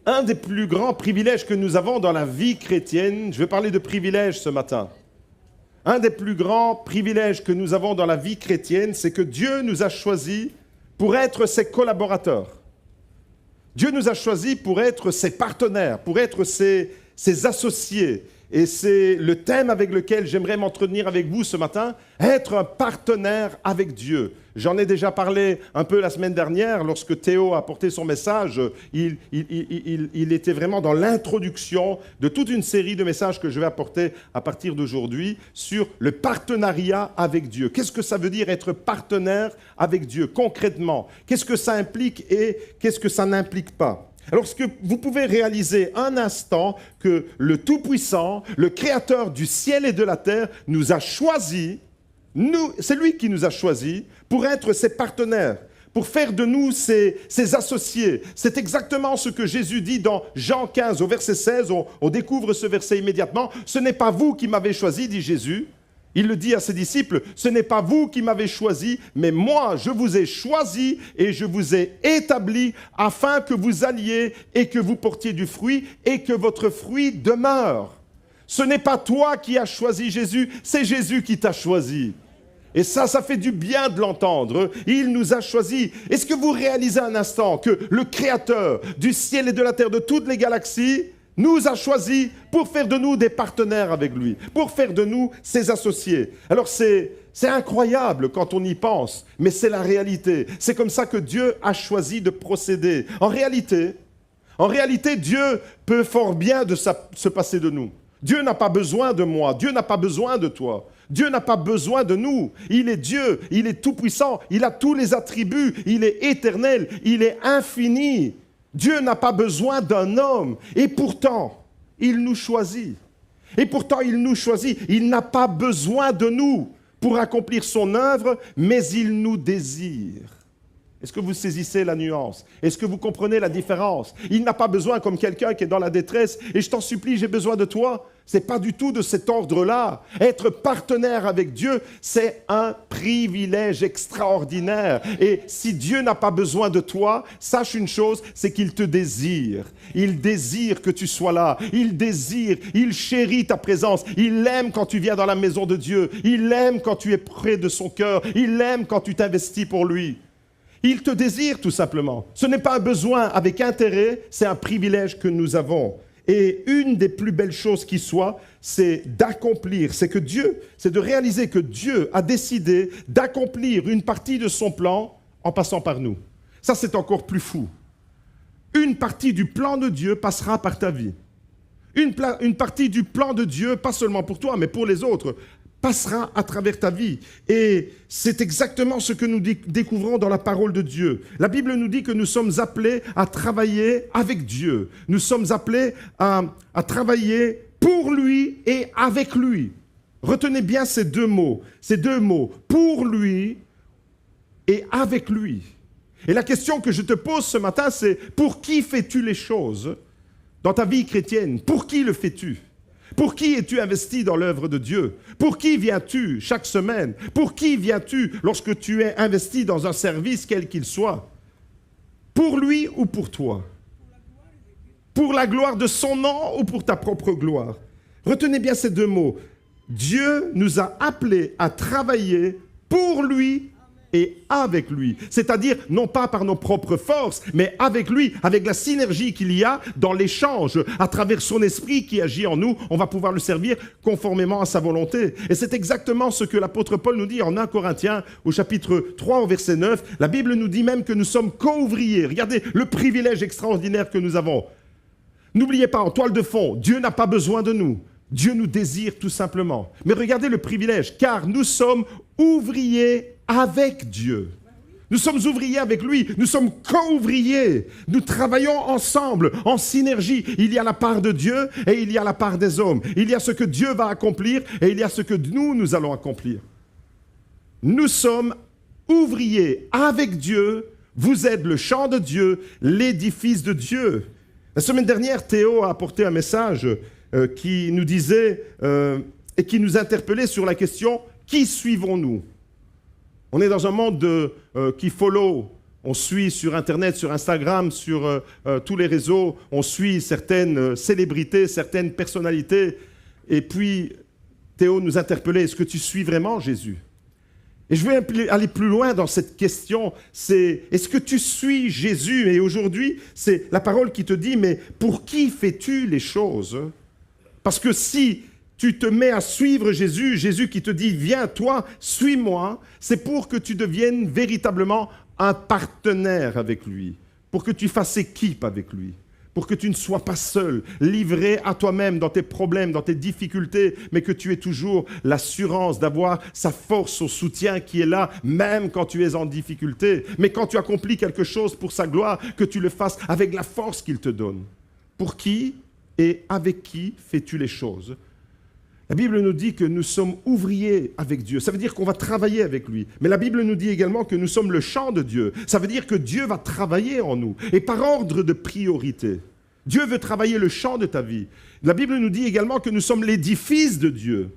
Un des plus grands privilèges que nous avons dans la vie chrétienne, je vais parler de privilèges ce matin. Un des plus grands privilèges que nous avons dans la vie chrétienne, c'est que Dieu nous a choisis pour être ses collaborateurs. Dieu nous a choisis pour être ses partenaires, pour être ses associés. Et c'est le thème avec lequel j'aimerais m'entretenir avec vous ce matin, être un partenaire avec Dieu. J'en ai déjà parlé un peu la semaine dernière, lorsque Théo a apporté son message. Il était vraiment dans l'introduction de toute une série de messages que je vais apporter à partir d'aujourd'hui sur le partenariat avec Dieu. Qu'est-ce que ça veut dire être partenaire avec Dieu concrètement? Qu'est-ce que ça implique et qu'est-ce que ça n'implique pas? Alors, est-ce que vous pouvez réaliser un instant que le Tout-Puissant, le Créateur du ciel et de la terre, nous a choisis, c'est lui qui nous a choisis pour être ses partenaires, pour faire de nous ses associés. C'est exactement ce que Jésus dit dans Jean 15, au verset 16, on découvre ce verset immédiatement. « Ce n'est pas vous qui m'avez choisi, dit Jésus. » Il le dit à ses disciples, « Ce n'est pas vous qui m'avez choisi, mais moi, je vous ai choisi et je vous ai établi afin que vous alliez et que vous portiez du fruit et que votre fruit demeure. » Ce n'est pas toi qui as choisi Jésus, c'est Jésus qui t'a choisi. Et ça fait du bien de l'entendre. Il nous a choisis. Est-ce que vous réalisez un instant que le Créateur du ciel et de la terre, de toutes les galaxies, nous a choisis pour faire de nous des partenaires avec lui, pour faire de nous ses associés. Alors c'est incroyable quand on y pense, mais c'est la réalité. C'est comme ça que Dieu a choisi de procéder. En réalité, Dieu peut fort bien se passer de nous. Dieu n'a pas besoin de moi, Dieu n'a pas besoin de toi. Dieu n'a pas besoin de nous. Il est Dieu, il est tout-puissant, il a tous les attributs, il est éternel, il est infini. Dieu n'a pas besoin d'un homme. Et pourtant, il nous choisit. Il n'a pas besoin de nous pour accomplir son œuvre, mais il nous désire. Est-ce que vous saisissez la nuance? Est-ce que vous comprenez la différence? Il n'a pas besoin comme quelqu'un qui est dans la détresse et je t'en supplie, j'ai besoin de toi. Ce n'est pas du tout de cet ordre-là. Être partenaire avec Dieu, c'est un privilège extraordinaire. Et si Dieu n'a pas besoin de toi, sache une chose, c'est qu'il te désire. Il désire que tu sois là. Il chérit ta présence. Il aime quand tu viens dans la maison de Dieu. Il aime quand tu es près de son cœur. Il aime quand tu t'investis pour lui. Il te désire tout simplement. Ce n'est pas un besoin avec intérêt, c'est un privilège que nous avons. Et une des plus belles choses qui soit, c'est d'accomplir, c'est de réaliser que Dieu a décidé d'accomplir une partie de son plan en passant par nous. Ça, c'est encore plus fou. Une partie du plan de Dieu passera par ta vie. Une partie du plan de Dieu, pas seulement pour toi, mais pour les autres, passera à travers ta vie. Et c'est exactement ce que nous découvrons dans la parole de Dieu. La Bible nous dit que nous sommes appelés à travailler avec Dieu. Nous sommes appelés à travailler pour lui et avec lui. Retenez bien ces deux mots, pour lui et avec lui. Et la question que je te pose ce matin, c'est pour qui fais-tu les choses dans ta vie chrétienne? Pour qui le fais-tu? Pour qui es-tu investi dans l'œuvre de Dieu? Pour qui viens-tu chaque semaine? Pour qui viens-tu lorsque tu es investi dans un service quel qu'il soit? Pour lui ou pour toi? Pour la gloire de son nom ou pour ta propre gloire? Retenez bien ces deux mots. Dieu nous a appelés à travailler pour lui et avec lui. C'est-à-dire, non pas par nos propres forces, mais avec lui, avec la synergie qu'il y a dans l'échange. À travers son esprit qui agit en nous, on va pouvoir le servir conformément à sa volonté. Et c'est exactement ce que l'apôtre Paul nous dit en 1 Corinthiens, au chapitre 3, au verset 9. La Bible nous dit même que nous sommes co-ouvriers. Regardez le privilège extraordinaire que nous avons. N'oubliez pas, en toile de fond, Dieu n'a pas besoin de nous. Dieu nous désire tout simplement. Mais regardez le privilège, car nous sommes ouvriers avec Dieu. Nous sommes ouvriers avec lui, nous sommes co-ouvriers. Nous travaillons ensemble, en synergie. Il y a la part de Dieu et il y a la part des hommes. Il y a ce que Dieu va accomplir et il y a ce que nous allons accomplir. Nous sommes ouvriers avec Dieu. Vous êtes le champ de Dieu, l'édifice de Dieu. La semaine dernière, Théo a apporté un message qui nous disait et qui nous interpellait sur la question « Qui suivons-nous » On est dans un monde qui follow. On suit sur Internet, sur Instagram, sur tous les réseaux, on suit certaines célébrités, certaines personnalités. Et puis, Théo nous interpellait, est-ce que tu suis vraiment Jésus? Et je vais aller plus loin dans cette question, c'est est-ce que tu suis Jésus? Et aujourd'hui, c'est la parole qui te dit, mais pour qui fais-tu les choses? Parce que si tu te mets à suivre Jésus, Jésus qui te dit, viens toi, suis-moi, c'est pour que tu deviennes véritablement un partenaire avec lui, pour que tu fasses équipe avec lui, pour que tu ne sois pas seul, livré à toi-même dans tes problèmes, dans tes difficultés, mais que tu aies toujours l'assurance d'avoir sa force, son soutien qui est là, même quand tu es en difficulté. Mais quand tu accomplis quelque chose pour sa gloire, que tu le fasses avec la force qu'il te donne. Pour qui et avec qui fais-tu les choses? La Bible nous dit que nous sommes ouvriers avec Dieu. Ça veut dire qu'on va travailler avec lui. Mais la Bible nous dit également que nous sommes le champ de Dieu. Ça veut dire que Dieu va travailler en nous. Et par ordre de priorité. Dieu veut travailler le champ de ta vie. La Bible nous dit également que nous sommes l'édifice de Dieu.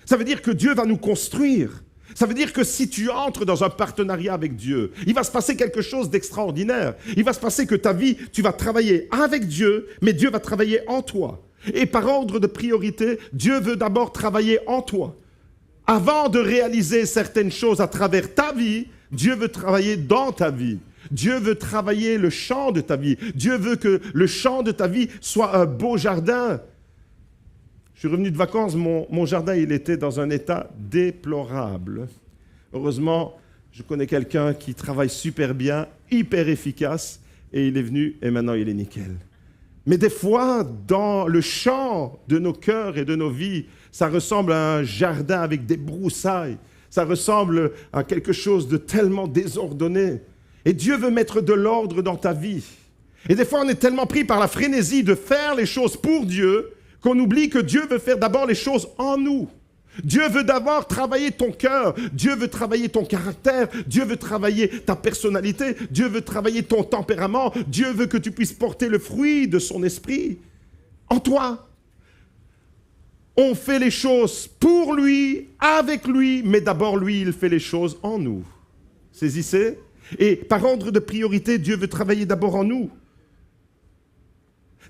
Ça veut dire que Dieu va nous construire. Ça veut dire que si tu entres dans un partenariat avec Dieu, il va se passer quelque chose d'extraordinaire. Il va se passer que ta vie, tu vas travailler avec Dieu, mais Dieu va travailler en toi. Et par ordre de priorité, Dieu veut d'abord travailler en toi. Avant de réaliser certaines choses à travers ta vie, Dieu veut travailler dans ta vie. Dieu veut travailler le champ de ta vie. Dieu veut que le champ de ta vie soit un beau jardin. Je suis revenu de vacances, mon jardin, il était dans un état déplorable. Heureusement, je connais quelqu'un qui travaille super bien, hyper efficace, et il est venu, et maintenant il est nickel. Mais des fois, dans le champ de nos cœurs et de nos vies, ça ressemble à un jardin avec des broussailles. Ça ressemble à quelque chose de tellement désordonné. Et Dieu veut mettre de l'ordre dans ta vie. Et des fois, on est tellement pris par la frénésie de faire les choses pour Dieu qu'on oublie que Dieu veut faire d'abord les choses en nous. Dieu veut d'abord travailler ton cœur, Dieu veut travailler ton caractère, Dieu veut travailler ta personnalité, Dieu veut travailler ton tempérament, Dieu veut que tu puisses porter le fruit de son esprit en toi. On fait les choses pour lui, avec lui, mais d'abord lui, il fait les choses en nous. Saisissez? Et par ordre de priorité, Dieu veut travailler d'abord en nous.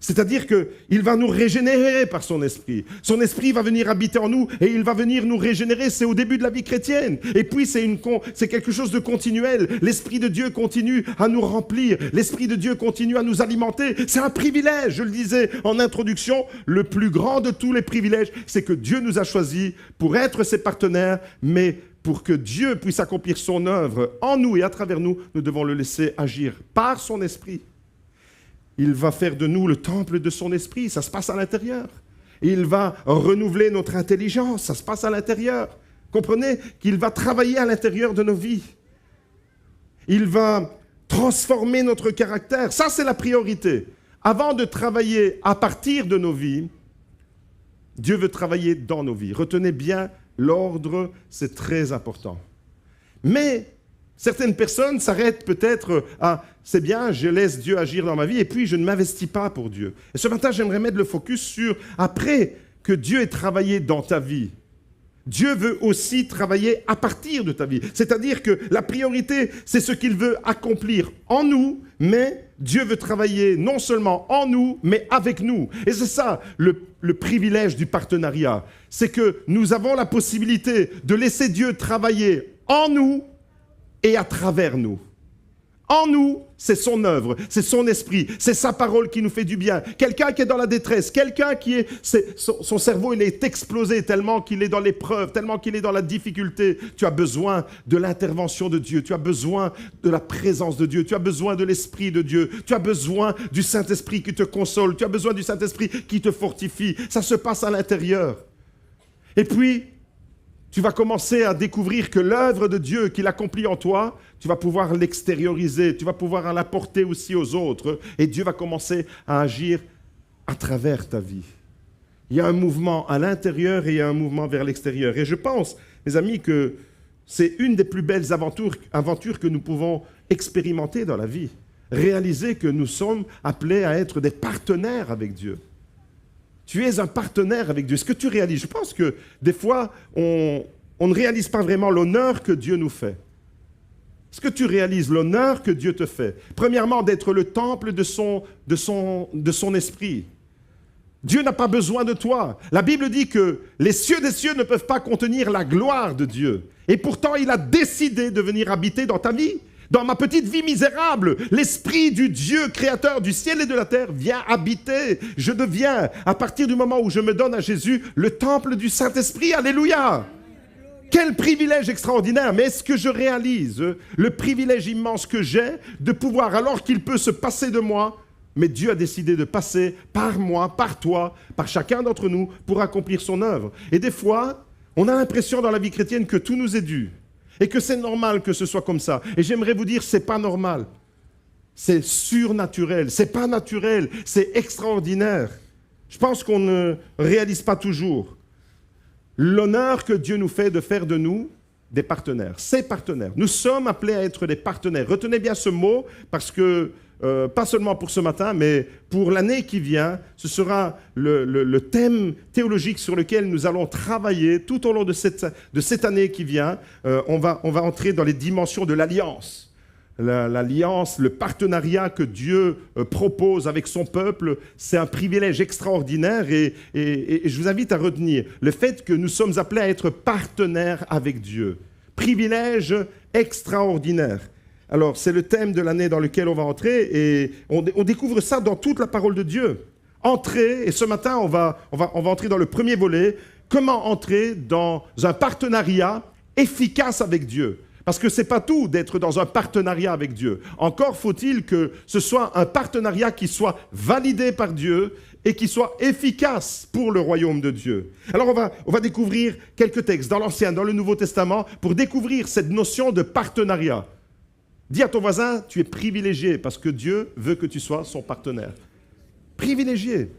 C'est-à-dire qu'il va nous régénérer par son esprit. Son esprit va venir habiter en nous et il va venir nous régénérer. C'est au début de la vie chrétienne. Et puis c'est quelque chose de continuel. L'Esprit de Dieu continue à nous remplir. L'Esprit de Dieu continue à nous alimenter. C'est un privilège. Je le disais en introduction, le plus grand de tous les privilèges, c'est que Dieu nous a choisis pour être ses partenaires, mais pour que Dieu puisse accomplir son œuvre en nous et à travers nous, nous devons le laisser agir par son esprit. Il va faire de nous le temple de son esprit, ça se passe à l'intérieur. Il va renouveler notre intelligence, ça se passe à l'intérieur. Comprenez qu'il va travailler à l'intérieur de nos vies. Il va transformer notre caractère, ça c'est la priorité. Avant de travailler à partir de nos vies, Dieu veut travailler dans nos vies. Retenez bien l'ordre, c'est très important. Mais certaines personnes s'arrêtent peut-être à « c'est bien, je laisse Dieu agir dans ma vie et puis je ne m'investis pas pour Dieu ». Et ce matin, j'aimerais mettre le focus sur « après que Dieu ait travaillé dans ta vie ». Dieu veut aussi travailler à partir de ta vie. C'est-à-dire que la priorité, c'est ce qu'il veut accomplir en nous, mais Dieu veut travailler non seulement en nous, mais avec nous. Et c'est ça le privilège du partenariat. C'est que nous avons la possibilité de laisser Dieu travailler en nous et à travers nous. En nous, c'est son œuvre, c'est son esprit, c'est sa parole qui nous fait du bien. Quelqu'un qui est dans la détresse, quelqu'un qui est... son cerveau, il est explosé tellement qu'il est dans l'épreuve, tellement qu'il est dans la difficulté. Tu as besoin de l'intervention de Dieu, tu as besoin de la présence de Dieu, tu as besoin de l'Esprit de Dieu, tu as besoin du Saint-Esprit qui te console, tu as besoin du Saint-Esprit qui te fortifie. Ça se passe à l'intérieur. Et puis, tu vas commencer à découvrir que l'œuvre de Dieu qu'il accomplit en toi, tu vas pouvoir l'extérioriser, tu vas pouvoir l'apporter aussi aux autres, et Dieu va commencer à agir à travers ta vie. Il y a un mouvement à l'intérieur et il y a un mouvement vers l'extérieur. Et je pense, mes amis, que c'est une des plus belles aventures que nous pouvons expérimenter dans la vie. Réaliser que nous sommes appelés à être des partenaires avec Dieu. Tu es un partenaire avec Dieu. Est-ce que tu réalises? Je pense que des fois, on ne réalise pas vraiment l'honneur que Dieu nous fait. Est-ce que tu réalises l'honneur que Dieu te fait? Premièrement, d'être le temple de son esprit. Dieu n'a pas besoin de toi. La Bible dit que les cieux des cieux ne peuvent pas contenir la gloire de Dieu. Et pourtant, il a décidé de venir habiter dans ta vie. Dans ma petite vie misérable, l'Esprit du Dieu créateur du ciel et de la terre vient habiter. Je deviens, à partir du moment où je me donne à Jésus, le temple du Saint-Esprit. Alléluia! Quel privilège extraordinaire! Mais est-ce que je réalise le privilège immense que j'ai de pouvoir, alors qu'il peut se passer de moi, mais Dieu a décidé de passer par moi, par toi, par chacun d'entre nous pour accomplir son œuvre. Et des fois, on a l'impression dans la vie chrétienne que tout nous est dû et que c'est normal que ce soit comme ça. Et j'aimerais vous dire, c'est pas normal. C'est surnaturel, c'est pas naturel, c'est extraordinaire. Je pense qu'on ne réalise pas toujours l'honneur que Dieu nous fait de faire de nous des partenaires, ses partenaires. Nous sommes appelés à être des partenaires. Retenez bien ce mot parce que, pas seulement pour ce matin, mais pour l'année qui vient, ce sera le thème théologique sur lequel nous allons travailler tout au long de cette année qui vient. On va entrer dans les dimensions de l'alliance. L'alliance, le partenariat que Dieu propose avec son peuple, c'est un privilège extraordinaire et je vous invite à retenir le fait que nous sommes appelés à être partenaires avec Dieu. Privilège extraordinaire. Alors, c'est le thème de l'année dans lequel on va entrer et on découvre ça dans toute la parole de Dieu. Entrer, et ce matin, on va entrer dans le premier volet, comment entrer dans un partenariat efficace avec Dieu. Parce que ce n'est pas tout d'être dans un partenariat avec Dieu. Encore faut-il que ce soit un partenariat qui soit validé par Dieu et qui soit efficace pour le royaume de Dieu. Alors on va découvrir quelques textes dans l'Ancien, dans le Nouveau Testament, pour découvrir cette notion de partenariat. Dis à ton voisin, tu es privilégié parce que Dieu veut que tu sois son partenaire. Privilégié.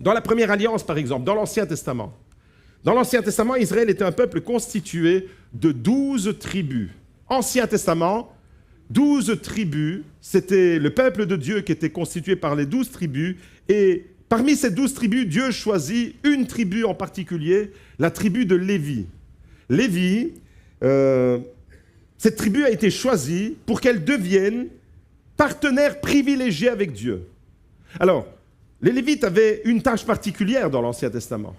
Dans la première alliance, par exemple, dans l'Ancien Testament. Dans l'Ancien Testament, Israël était un peuple constitué de 12 tribus. Ancien Testament, 12 tribus, c'était le peuple de Dieu qui était constitué par les 12 tribus. Et parmi ces 12 tribus, Dieu choisit une tribu en particulier, la tribu de Lévi. Lévi, cette tribu a été choisie pour qu'elle devienne partenaire privilégié avec Dieu. Alors, les Lévites avaient une tâche particulière dans l'Ancien Testament.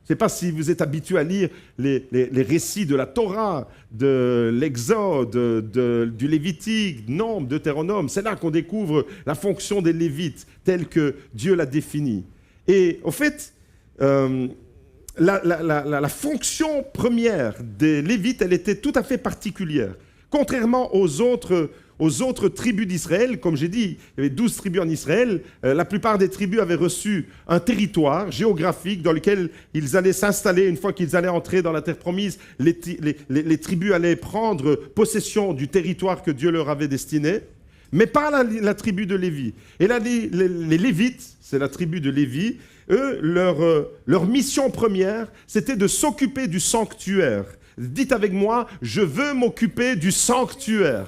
Je ne sais pas si vous êtes habitué à lire les récits de la Torah, de l'Exode, du Lévitique, Nombre, Deutéronome. C'est là qu'on découvre la fonction des Lévites telle que Dieu l'a définie. Et au fait, la fonction première des Lévites, elle était tout à fait particulière. Contrairement aux autres tribus d'Israël, comme j'ai dit, il y avait 12 tribus en Israël, la plupart des tribus avaient reçu un territoire géographique dans lequel ils allaient s'installer. Une fois qu'ils allaient entrer dans la terre promise, les tribus allaient prendre possession du territoire que Dieu leur avait destiné, mais pas la tribu de Lévi. Et là, les Lévites, c'est la tribu de Lévi, eux, leur mission première, c'était de s'occuper du sanctuaire. Dites avec moi, je veux m'occuper du sanctuaire.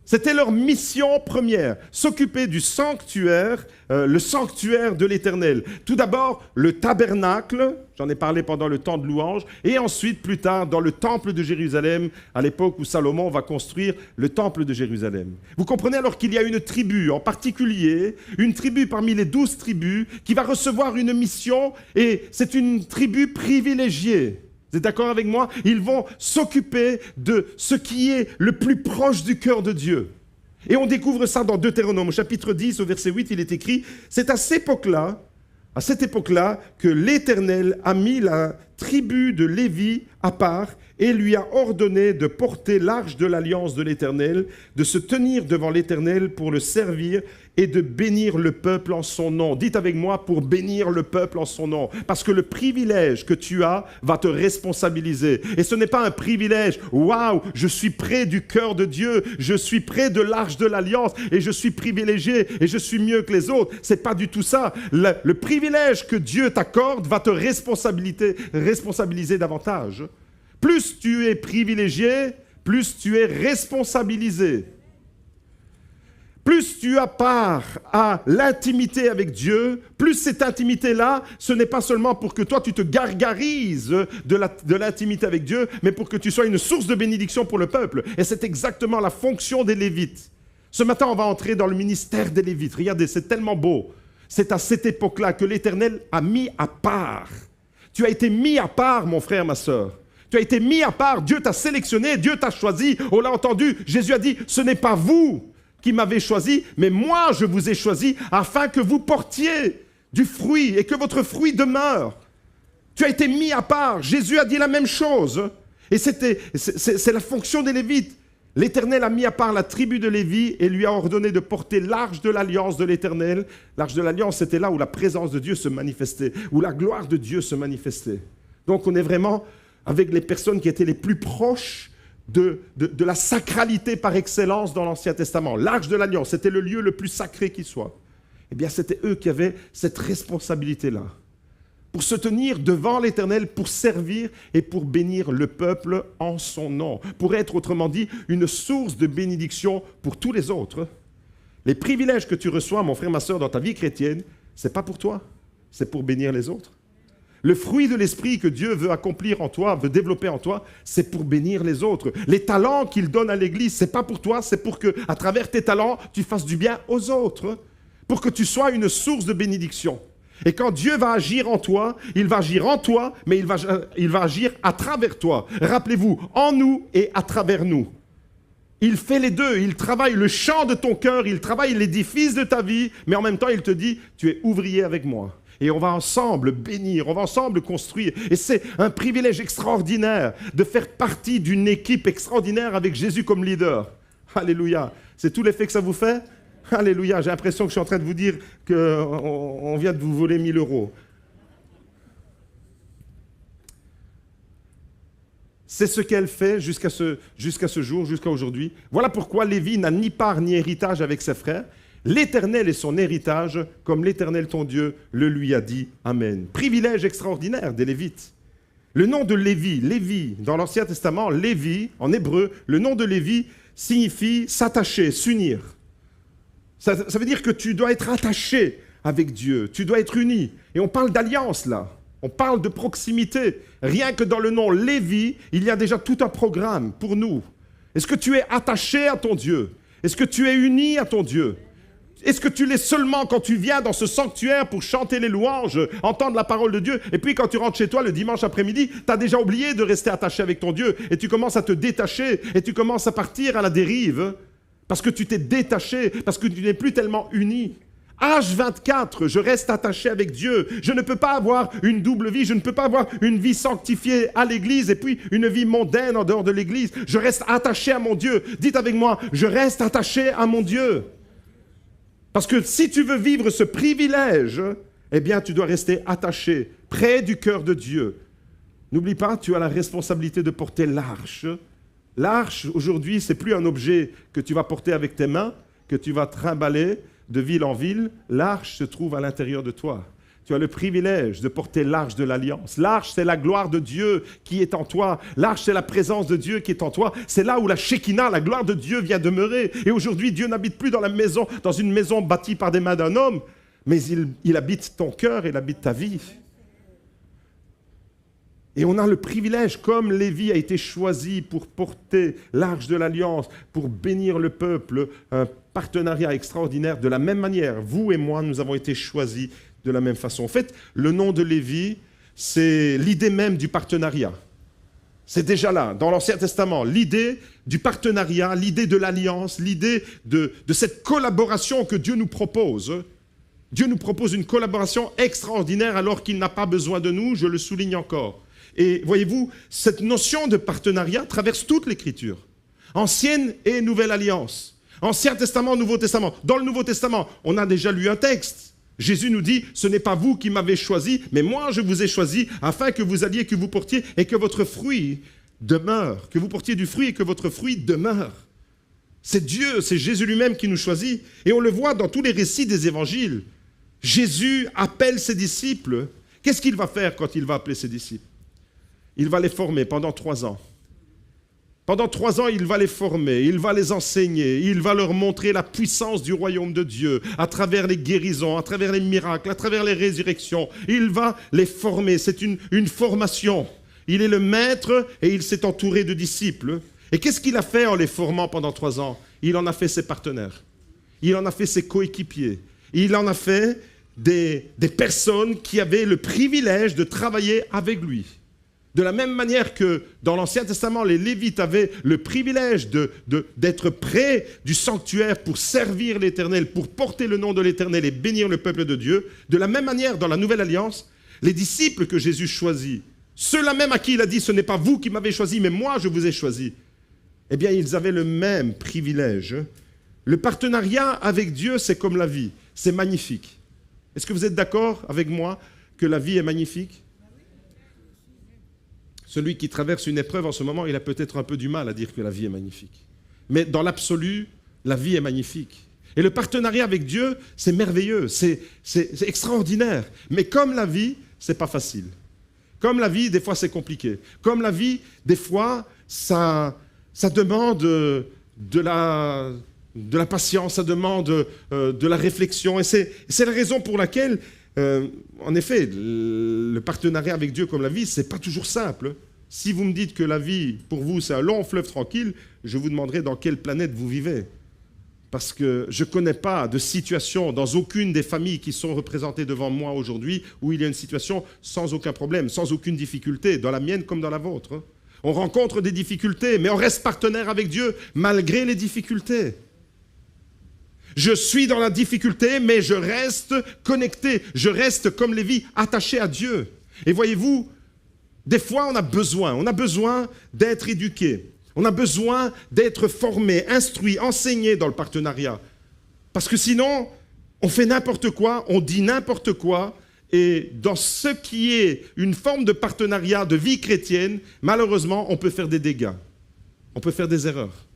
C'était leur mission première, s'occuper du sanctuaire, le sanctuaire de l'Éternel. Tout d'abord, le tabernacle, j'en ai parlé pendant le temps de louange, et ensuite, plus tard, dans le temple de Jérusalem, à l'époque où Salomon va construire le temple de Jérusalem. Vous comprenez alors qu'il y a une tribu en particulier, une tribu parmi les 12 tribus, qui va recevoir une mission, et c'est une tribu privilégiée. Vous êtes d'accord avec moi? Ils vont s'occuper de ce qui est le plus proche du cœur de Dieu. Et on découvre ça dans Deutéronome, au chapitre 10, au verset 8, il est écrit « C'est à cette époque-là, que l'Éternel a mis la tribu de Lévi à part et lui a ordonné de porter l'arche de l'alliance de l'Éternel, de se tenir devant l'Éternel pour le servir et de bénir le peuple en son nom. » Dites avec moi, pour bénir le peuple en son nom. Parce que le privilège que tu as va te responsabiliser. Et ce n'est pas un privilège, waouh, je suis près du cœur de Dieu, je suis près de l'arche de l'alliance et je suis privilégié et je suis mieux que les autres. C'est pas du tout ça. Le privilège que Dieu t'accorde va te responsabiliser davantage. Plus tu es privilégié, plus tu es responsabilisé. Plus tu as part à l'intimité avec Dieu, plus cette intimité-là, ce n'est pas seulement pour que toi tu te gargarises de l'intimité avec Dieu, mais pour que tu sois une source de bénédiction pour le peuple. Et c'est exactement la fonction des Lévites. Ce matin, on va entrer dans le ministère des Lévites. Regardez, c'est tellement beau. C'est à cette époque-là que l'Éternel a mis à part. Tu as été mis à part, mon frère, ma sœur. Tu as été mis à part. Dieu t'a sélectionné, Dieu t'a choisi. On l'a entendu. Jésus a dit, ce n'est pas vous qui m'avez choisi, mais moi je vous ai choisi afin que vous portiez du fruit et que votre fruit demeure. Tu as été mis à part. Jésus a dit la même chose. Et c'est la fonction des Lévites. L'Éternel a mis à part la tribu de Lévi et lui a ordonné de porter l'arche de l'alliance de l'Éternel. L'arche de l'alliance, c'était là où la présence de Dieu se manifestait, où la gloire de Dieu se manifestait. Donc on est vraiment avec les personnes qui étaient les plus proches de la sacralité par excellence dans l'Ancien Testament. L'arche de l'alliance, c'était le lieu le plus sacré qui soit. Eh bien, c'était eux qui avaient cette responsabilité-là, pour se tenir devant l'Éternel, pour servir et pour bénir le peuple en son nom, pour être, autrement dit, une source de bénédiction pour tous les autres. Les privilèges que tu reçois, mon frère, ma soeur, dans ta vie chrétienne, ce n'est pas pour toi, c'est pour bénir les autres. Le fruit de l'esprit que Dieu veut accomplir en toi, veut développer en toi, c'est pour bénir les autres. Les talents qu'il donne à l'Église, ce n'est pas pour toi, c'est pour que, à travers tes talents, tu fasses du bien aux autres, pour que tu sois une source de bénédiction. Et quand Dieu va agir en toi, il va agir en toi, mais il va agir à travers toi. Rappelez-vous, en nous et à travers nous. Il fait les deux, il travaille le champ de ton cœur, il travaille l'édifice de ta vie, mais en même temps, il te dit, tu es ouvrier avec moi. Et on va ensemble bénir, on va ensemble construire. Et c'est un privilège extraordinaire de faire partie d'une équipe extraordinaire avec Jésus comme leader. Alléluia. C'est tout l'effet que ça vous fait? Alléluia. J'ai l'impression que je suis en train de vous dire qu'on vient de vous voler 1000 €. C'est ce qu'elle fait jusqu'à ce jour, jusqu'à aujourd'hui. Voilà pourquoi Lévi n'a ni part ni héritage avec ses frères. L'Éternel est son héritage, comme l'Éternel ton Dieu le lui a dit. Amen. Privilège extraordinaire des Lévites. Le nom de Lévi, Lévi, dans l'Ancien Testament, Lévi, en hébreu, le nom de Lévi signifie s'attacher, s'unir. Ça veut dire que tu dois être attaché avec Dieu, tu dois être uni. Et on parle d'alliance là, on parle de proximité. Rien que dans le nom Lévi, il y a déjà tout un programme pour nous. Est-ce que tu es attaché à ton Dieu? Est-ce que tu es uni à ton Dieu? Est-ce que tu l'es seulement quand tu viens dans ce sanctuaire pour chanter les louanges, entendre la parole de Dieu, et puis quand tu rentres chez toi le dimanche après-midi, tu as déjà oublié de rester attaché avec ton Dieu, et tu commences à te détacher, et tu commences à partir à la dérive, parce que tu t'es détaché, parce que tu n'es plus tellement uni. H24, je reste attaché avec Dieu. Je ne peux pas avoir une double vie, je ne peux pas avoir une vie sanctifiée à l'église et puis une vie mondaine en dehors de l'église. Je reste attaché à mon Dieu. Dites avec moi, je reste attaché à mon Dieu. Parce que si tu veux vivre ce privilège, eh bien tu dois rester attaché, près du cœur de Dieu. N'oublie pas, tu as la responsabilité de porter l'arche. L'arche, aujourd'hui, ce n'est plus un objet que tu vas porter avec tes mains, que tu vas trimballer de ville en ville. L'arche se trouve à l'intérieur de toi. Tu as le privilège de porter l'arche de l'Alliance. L'arche, c'est la gloire de Dieu qui est en toi. L'arche, c'est la présence de Dieu qui est en toi. C'est là où la Shekinah, la gloire de Dieu, vient demeurer. Et aujourd'hui, Dieu n'habite plus dans une maison bâtie par des mains d'un homme, mais il habite ton cœur, il habite ta vie. Et on a le privilège, comme Lévi a été choisi pour porter l'arche de l'Alliance, pour bénir le peuple, un partenariat extraordinaire. De la même manière, vous et moi, nous avons été choisis de la même façon. En fait, le nom de Lévi, c'est l'idée même du partenariat. C'est déjà là, dans l'Ancien Testament, l'idée du partenariat, l'idée de l'alliance, l'idée de cette collaboration que Dieu nous propose. Dieu nous propose une collaboration extraordinaire alors qu'il n'a pas besoin de nous, je le souligne encore. Et voyez-vous, cette notion de partenariat traverse toute l'Écriture. Ancienne et Nouvelle Alliance. Ancien Testament, Nouveau Testament. Dans le Nouveau Testament, on a déjà lu un texte. Jésus nous dit, ce n'est pas vous qui m'avez choisi, mais moi je vous ai choisi afin que vous alliez, que vous portiez et que votre fruit demeure. Que vous portiez du fruit et que votre fruit demeure. C'est Dieu, c'est Jésus lui-même qui nous choisit. Et on le voit dans tous les récits des évangiles. Jésus appelle ses disciples. Qu'est-ce qu'il va faire quand il va appeler ses disciples? Il va les former pendant 3 ans. Pendant 3 ans, il va les former, il va les enseigner, il va leur montrer la puissance du royaume de Dieu à travers les guérisons, à travers les miracles, à travers les résurrections. Il va les former, c'est une formation. Il est le maître et il s'est entouré de disciples. Et qu'est-ce qu'il a fait en les formant pendant 3 ans? Il en a fait ses partenaires, il en a fait ses coéquipiers, il en a fait des personnes qui avaient le privilège de travailler avec lui. De la même manière que dans l'Ancien Testament, les Lévites avaient le privilège d'être près du sanctuaire pour servir l'Éternel, pour porter le nom de l'Éternel et bénir le peuple de Dieu, de la même manière, dans la Nouvelle Alliance, les disciples que Jésus choisit, ceux-là même à qui il a dit « ce n'est pas vous qui m'avez choisi, mais moi je vous ai choisi », eh bien ils avaient le même privilège. Le partenariat avec Dieu, c'est comme la vie, c'est magnifique. Est-ce que vous êtes d'accord avec moi que la vie est magnifique ? Celui qui traverse une épreuve en ce moment, il a peut-être un peu du mal à dire que la vie est magnifique. Mais dans l'absolu, la vie est magnifique. Et le partenariat avec Dieu, c'est merveilleux, c'est extraordinaire. Mais comme la vie, c'est pas facile. Comme la vie, des fois, c'est compliqué. Comme la vie, des fois, ça demande de la patience, ça demande de la réflexion. Et c'est la raison pour laquelle... en effet, le partenariat avec Dieu comme la vie, ce n'est pas toujours simple. Si vous me dites que la vie, pour vous, c'est un long fleuve tranquille, je vous demanderai dans quelle planète vous vivez. Parce que je ne connais pas de situation dans aucune des familles qui sont représentées devant moi aujourd'hui où il y a une situation sans aucun problème, sans aucune difficulté, dans la mienne comme dans la vôtre. On rencontre des difficultés, mais on reste partenaire avec Dieu malgré les difficultés. Je suis dans la difficulté, mais je reste connecté. Je reste, comme Lévi, attaché à Dieu. Et voyez-vous, des fois, on a besoin d'être éduqué. On a besoin d'être formé, instruit, enseigné dans le partenariat. Parce que sinon, on fait n'importe quoi, on dit n'importe quoi. Et dans ce qui est une forme de partenariat, de vie chrétienne, malheureusement, on peut faire des dégâts. On peut faire des erreurs.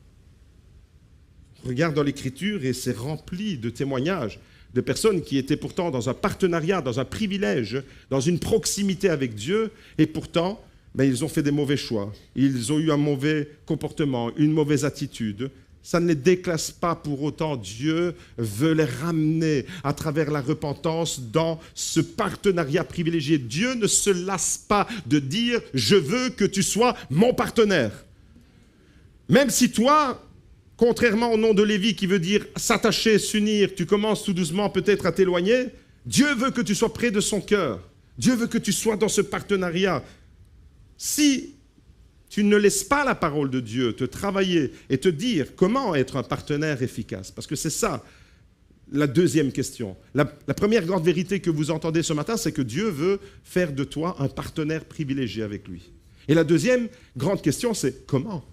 Regarde dans l'Écriture et c'est rempli de témoignages de personnes qui étaient pourtant dans un partenariat, dans un privilège, dans une proximité avec Dieu, et pourtant, ils ont fait des mauvais choix. Ils ont eu un mauvais comportement, une mauvaise attitude. Ça ne les déclasse pas pour autant. Dieu veut les ramener à travers la repentance dans ce partenariat privilégié. Dieu ne se lasse pas de dire « je veux que tu sois mon partenaire ». Même si toi... Contrairement au nom de Lévi qui veut dire s'attacher, s'unir, tu commences tout doucement peut-être à t'éloigner, Dieu veut que tu sois près de son cœur. Dieu veut que tu sois dans ce partenariat. Si tu ne laisses pas la parole de Dieu te travailler et te dire comment être un partenaire efficace, parce que c'est ça la deuxième question. La première grande vérité que vous entendez ce matin, c'est que Dieu veut faire de toi un partenaire privilégié avec lui. Et la deuxième grande question, c'est comment ?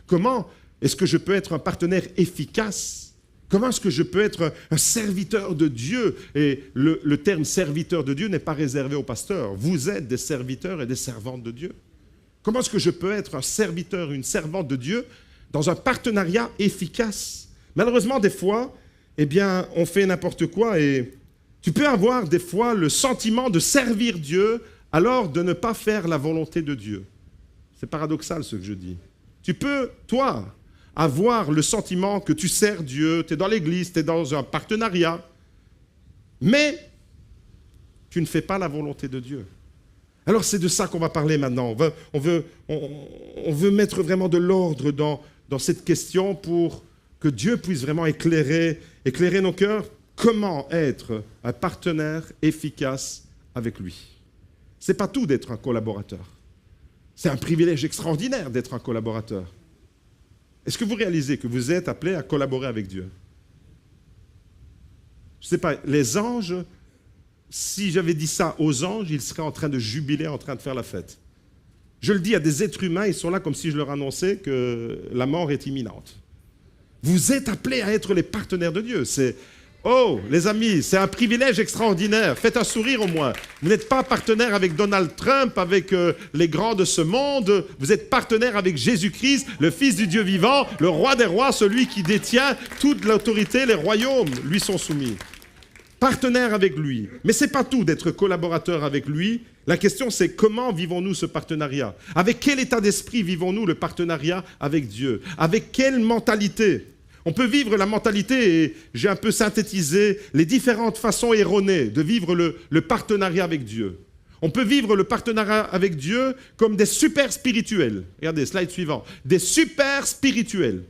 Comment est-ce que je peux être un partenaire efficace? Comment est-ce que je peux être un serviteur de Dieu? Et le terme serviteur de Dieu n'est pas réservé aux pasteurs. Vous êtes des serviteurs et des servantes de Dieu. Comment est-ce que je peux être un serviteur, une servante de Dieu dans un partenariat efficace? Malheureusement, des fois, on fait n'importe quoi et tu peux avoir des fois le sentiment de servir Dieu alors de ne pas faire la volonté de Dieu. C'est paradoxal ce que je dis. Tu peux, toi, avoir le sentiment que tu sers Dieu, tu es dans l'église, tu es dans un partenariat, mais tu ne fais pas la volonté de Dieu. Alors c'est de ça qu'on va parler maintenant. On veut mettre vraiment de l'ordre dans cette question pour que Dieu puisse vraiment éclairer nos cœurs. Comment être un partenaire efficace avec lui? Ce n'est pas tout d'être un collaborateur. C'est un privilège extraordinaire d'être un collaborateur. Est-ce que vous réalisez que vous êtes appelé à collaborer avec Dieu? Je ne sais pas, les anges, si j'avais dit ça aux anges, ils seraient en train de jubiler, en train de faire la fête. Je le dis à des êtres humains, ils sont là comme si je leur annonçais que la mort est imminente. Vous êtes appelés à être les partenaires de Dieu. Oh, les amis, c'est un privilège extraordinaire. Faites un sourire au moins. Vous n'êtes pas partenaire avec Donald Trump, avec les grands de ce monde. Vous êtes partenaire avec Jésus-Christ, le Fils du Dieu vivant, le Roi des rois, celui qui détient toute l'autorité, les royaumes lui sont soumis. partenaire avec lui. Mais ce n'est pas tout d'être collaborateur avec lui. La question, c'est comment vivons-nous ce partenariat? Avec quel état d'esprit vivons-nous le partenariat avec Dieu? Avec quelle mentalité? On peut vivre la mentalité, et j'ai un peu synthétisé les différentes façons erronées de vivre le partenariat avec Dieu. On peut vivre le partenariat avec Dieu comme des super spirituels. Regardez, slide suivant. Des super spirituels.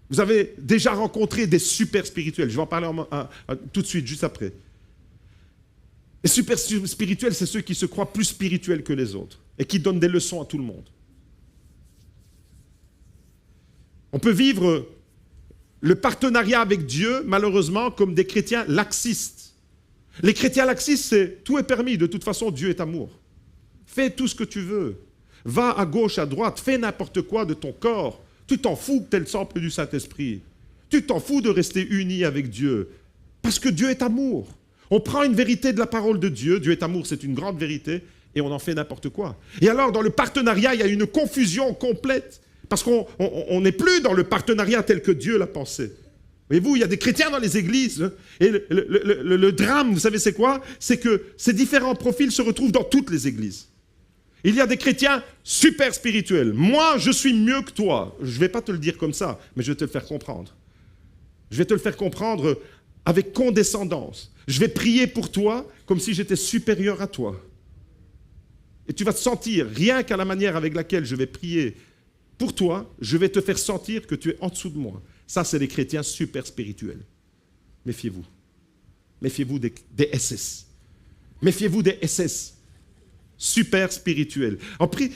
Vous avez déjà rencontré des super spirituels. Je vais en parler tout de suite, juste après. Les super spirituels, c'est ceux qui se croient plus spirituels que les autres et qui donnent des leçons à tout le monde. On peut vivre le partenariat avec Dieu, malheureusement, comme des chrétiens laxistes. Les chrétiens laxistes, c'est tout est permis. De toute façon, Dieu est amour. Fais tout ce que tu veux. Va à gauche, à droite. Fais n'importe quoi de ton corps. Tu t'en fous que tu es le temple du Saint-Esprit. Tu t'en fous de rester uni avec Dieu. Parce que Dieu est amour. On prend une vérité de la parole de Dieu. Dieu est amour, c'est une grande vérité. Et on en fait n'importe quoi. Et alors, dans le partenariat, il y a une confusion complète. Parce qu'on n'est plus dans le partenariat tel que Dieu l'a pensé. Voyez-vous, il y a des chrétiens dans les églises. Et le drame, vous savez c'est quoi? C'est que ces différents profils se retrouvent dans toutes les églises. Il y a des chrétiens super spirituels. Moi, je suis mieux que toi. Je ne vais pas te le dire comme ça, mais je vais te le faire comprendre. Je vais te le faire comprendre avec condescendance. Je vais prier pour toi comme si j'étais supérieur à toi. Et tu vas te sentir, rien qu'à la manière avec laquelle je vais prier pour toi, je vais te faire sentir que tu es en dessous de moi. Ça, c'est les chrétiens super spirituels. Méfiez-vous. Méfiez-vous des SS. Méfiez-vous des SS. Super spirituels.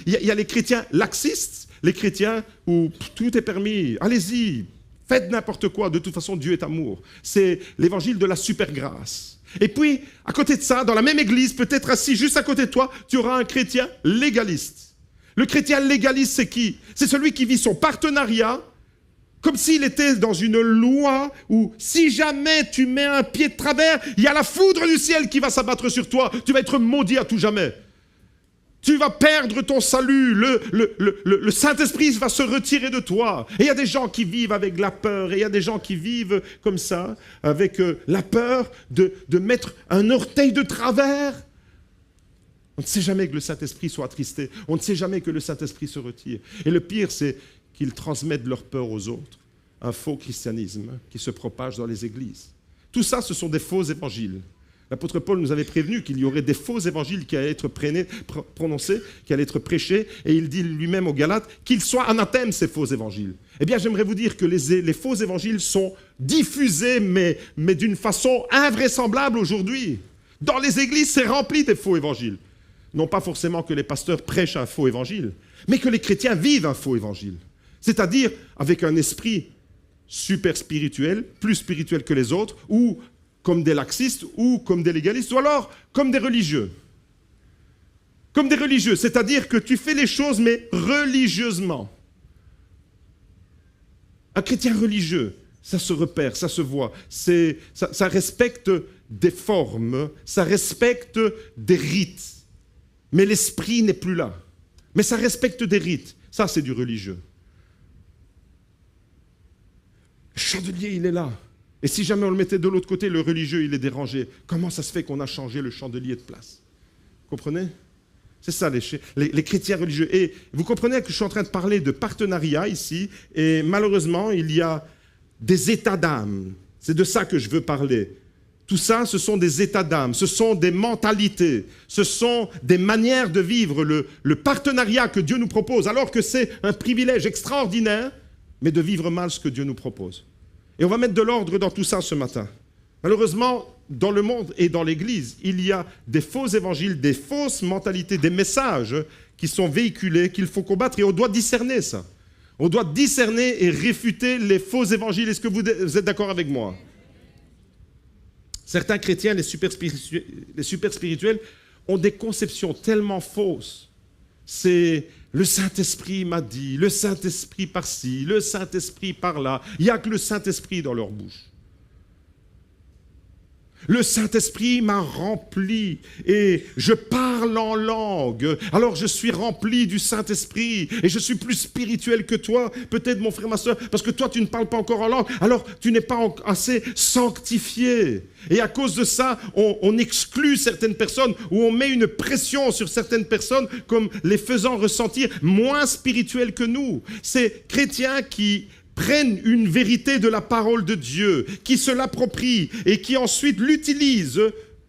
Il y a les chrétiens laxistes, les chrétiens où tout est permis. Allez-y, faites n'importe quoi. De toute façon, Dieu est amour. C'est l'évangile de la super grâce. Et puis, à côté de ça, dans la même église, peut-être assis juste à côté de toi, tu auras un chrétien légaliste. Le chrétien légaliste, c'est qui? C'est celui qui vit son partenariat comme s'il était dans une loi où si jamais tu mets un pied de travers, il y a la foudre du ciel qui va s'abattre sur toi. Tu vas être maudit à tout jamais. Tu vas perdre ton salut. Le Saint-Esprit va se retirer de toi. Et il y a des gens qui vivent avec la peur. Et il y a des gens qui vivent comme ça, avec la peur de mettre un orteil de travers. On ne sait jamais que le Saint-Esprit soit attristé. On ne sait jamais que le Saint-Esprit se retire. Et le pire, c'est qu'ils transmettent leur peur aux autres. Un faux christianisme qui se propage dans les églises. Tout ça, ce sont des faux évangiles. L'apôtre Paul nous avait prévenu qu'il y aurait des faux évangiles qui allaient être prononcés, qui allaient être prêchés, et il dit lui-même aux Galates qu'ils soient anathèmes, ces faux évangiles. Eh bien, j'aimerais vous dire que les faux évangiles sont diffusés, mais d'une façon invraisemblable aujourd'hui. Dans les églises, c'est rempli des faux évangiles. Non pas forcément que les pasteurs prêchent un faux évangile, mais que les chrétiens vivent un faux évangile. C'est-à-dire avec un esprit super spirituel, plus spirituel que les autres, ou comme des laxistes, ou comme des légalistes, ou alors comme des religieux. Comme des religieux, c'est-à-dire que tu fais les choses, mais religieusement. Un chrétien religieux, ça se repère, ça se voit, ça respecte des formes, ça respecte des rites. Mais l'esprit n'est plus là. Mais ça respecte des rites. Ça, c'est du religieux. Le chandelier, il est là. Et si jamais on le mettait de l'autre côté, le religieux, il est dérangé. Comment ça se fait qu'on a changé le chandelier de place? Vous comprenez? C'est ça, les chrétiens religieux. Et vous comprenez que je suis en train de parler de partenariat ici, et malheureusement, il y a des états d'âme. C'est de ça que je veux parler. Tout ça, ce sont des états d'âme, ce sont des mentalités, ce sont des manières de vivre le partenariat que Dieu nous propose, alors que c'est un privilège extraordinaire, mais de vivre mal ce que Dieu nous propose. Et on va mettre de l'ordre dans tout ça ce matin. Malheureusement, dans le monde et dans l'Église, il y a des faux évangiles, des fausses mentalités, des messages qui sont véhiculés, qu'il faut combattre, et on doit discerner ça. On doit discerner et réfuter les faux évangiles. Est-ce que vous êtes d'accord avec moi? Certains chrétiens, les super spirituels, ont des conceptions tellement fausses. C'est le Saint-Esprit m'a dit, le Saint-Esprit par-ci, le Saint-Esprit par-là. Il n'y a que le Saint-Esprit dans leur bouche. Le Saint-Esprit m'a rempli et je parle en langue. Alors je suis rempli du Saint-Esprit et je suis plus spirituel que toi. Peut-être mon frère, ma soeur, parce que toi tu ne parles pas encore en langue. Alors tu n'es pas assez sanctifié. Et à cause de ça, on exclut certaines personnes ou on met une pression sur certaines personnes comme les faisant ressentir moins spirituels que nous. Ces chrétiens qui prennent une vérité de la parole de Dieu, qui se l'approprient et qui ensuite l'utilisent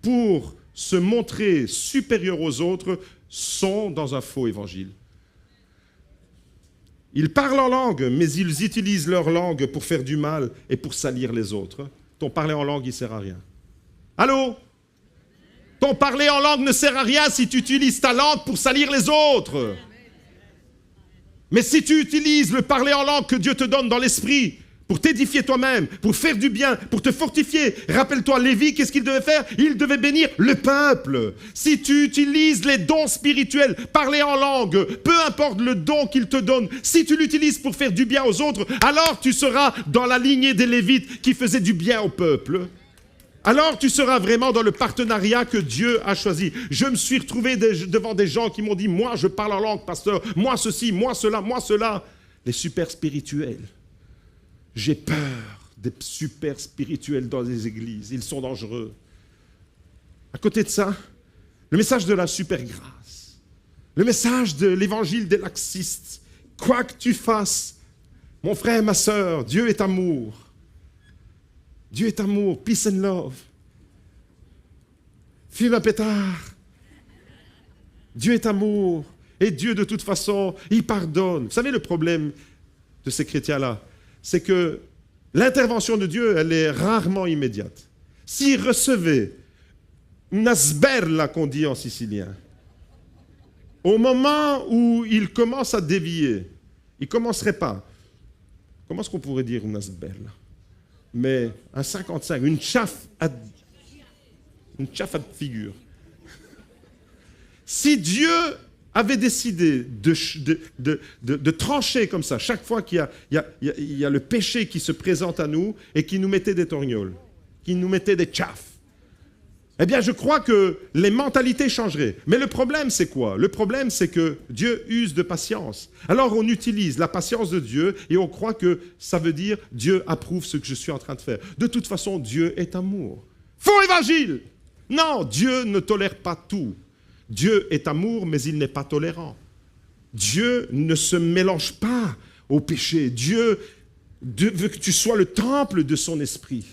pour se montrer supérieurs aux autres, sont dans un faux évangile. Ils parlent en langue, mais ils utilisent leur langue pour faire du mal et pour salir les autres. Ton parler en langue, il ne sert à rien. Allô? Ton parler en langue ne sert à rien si tu utilises ta langue pour salir les autres. Mais si tu utilises le parler en langue que Dieu te donne dans l'esprit pour t'édifier toi-même, pour faire du bien, pour te fortifier, rappelle-toi, Lévi, qu'est-ce qu'il devait faire? Il devait bénir le peuple. Si tu utilises les dons spirituels, parler en langue, peu importe le don qu'il te donne, si tu l'utilises pour faire du bien aux autres, alors tu seras dans la lignée des Lévites qui faisaient du bien au peuple. Alors tu seras vraiment dans le partenariat que Dieu a choisi. Je me suis retrouvé devant des gens qui m'ont dit « Moi, je parle en langue, pasteur. Moi, ceci, moi, cela, moi, cela. » Les super spirituels. J'ai peur des super spirituels dans les églises. Ils sont dangereux. À côté de ça, le message de la super grâce. Le message de l'évangile des laxistes. Quoi que tu fasses, mon frère, ma sœur, Dieu est amour. Dieu est amour, peace and love. Fume un pétard. Dieu est amour. Et Dieu, de toute façon, il pardonne. Vous savez, le problème de ces chrétiens-là, c'est que l'intervention de Dieu, elle est rarement immédiate. S'ils recevaient una sberla, qu'on dit en sicilien, au moment où ils commencent à dévier, ils ne commenceraient pas. Comment est-ce qu'on pourrait dire una sberla? Mais un 55, une chauffe à figure. Si Dieu avait décidé de trancher comme ça, chaque fois qu'il y a le péché qui se présente à nous et qui nous mettait des torgnoles, qui nous mettait des chaffes, eh bien, je crois que les mentalités changeraient. Mais le problème, c'est quoi? Le problème, c'est que Dieu use de patience. Alors, on utilise la patience de Dieu et on croit que ça veut dire Dieu approuve ce que je suis en train de faire. De toute façon, Dieu est amour. Faux évangile! Non, Dieu ne tolère pas tout. Dieu est amour, mais il n'est pas tolérant. Dieu ne se mélange pas au péché. Dieu veut que tu sois le temple de son esprit.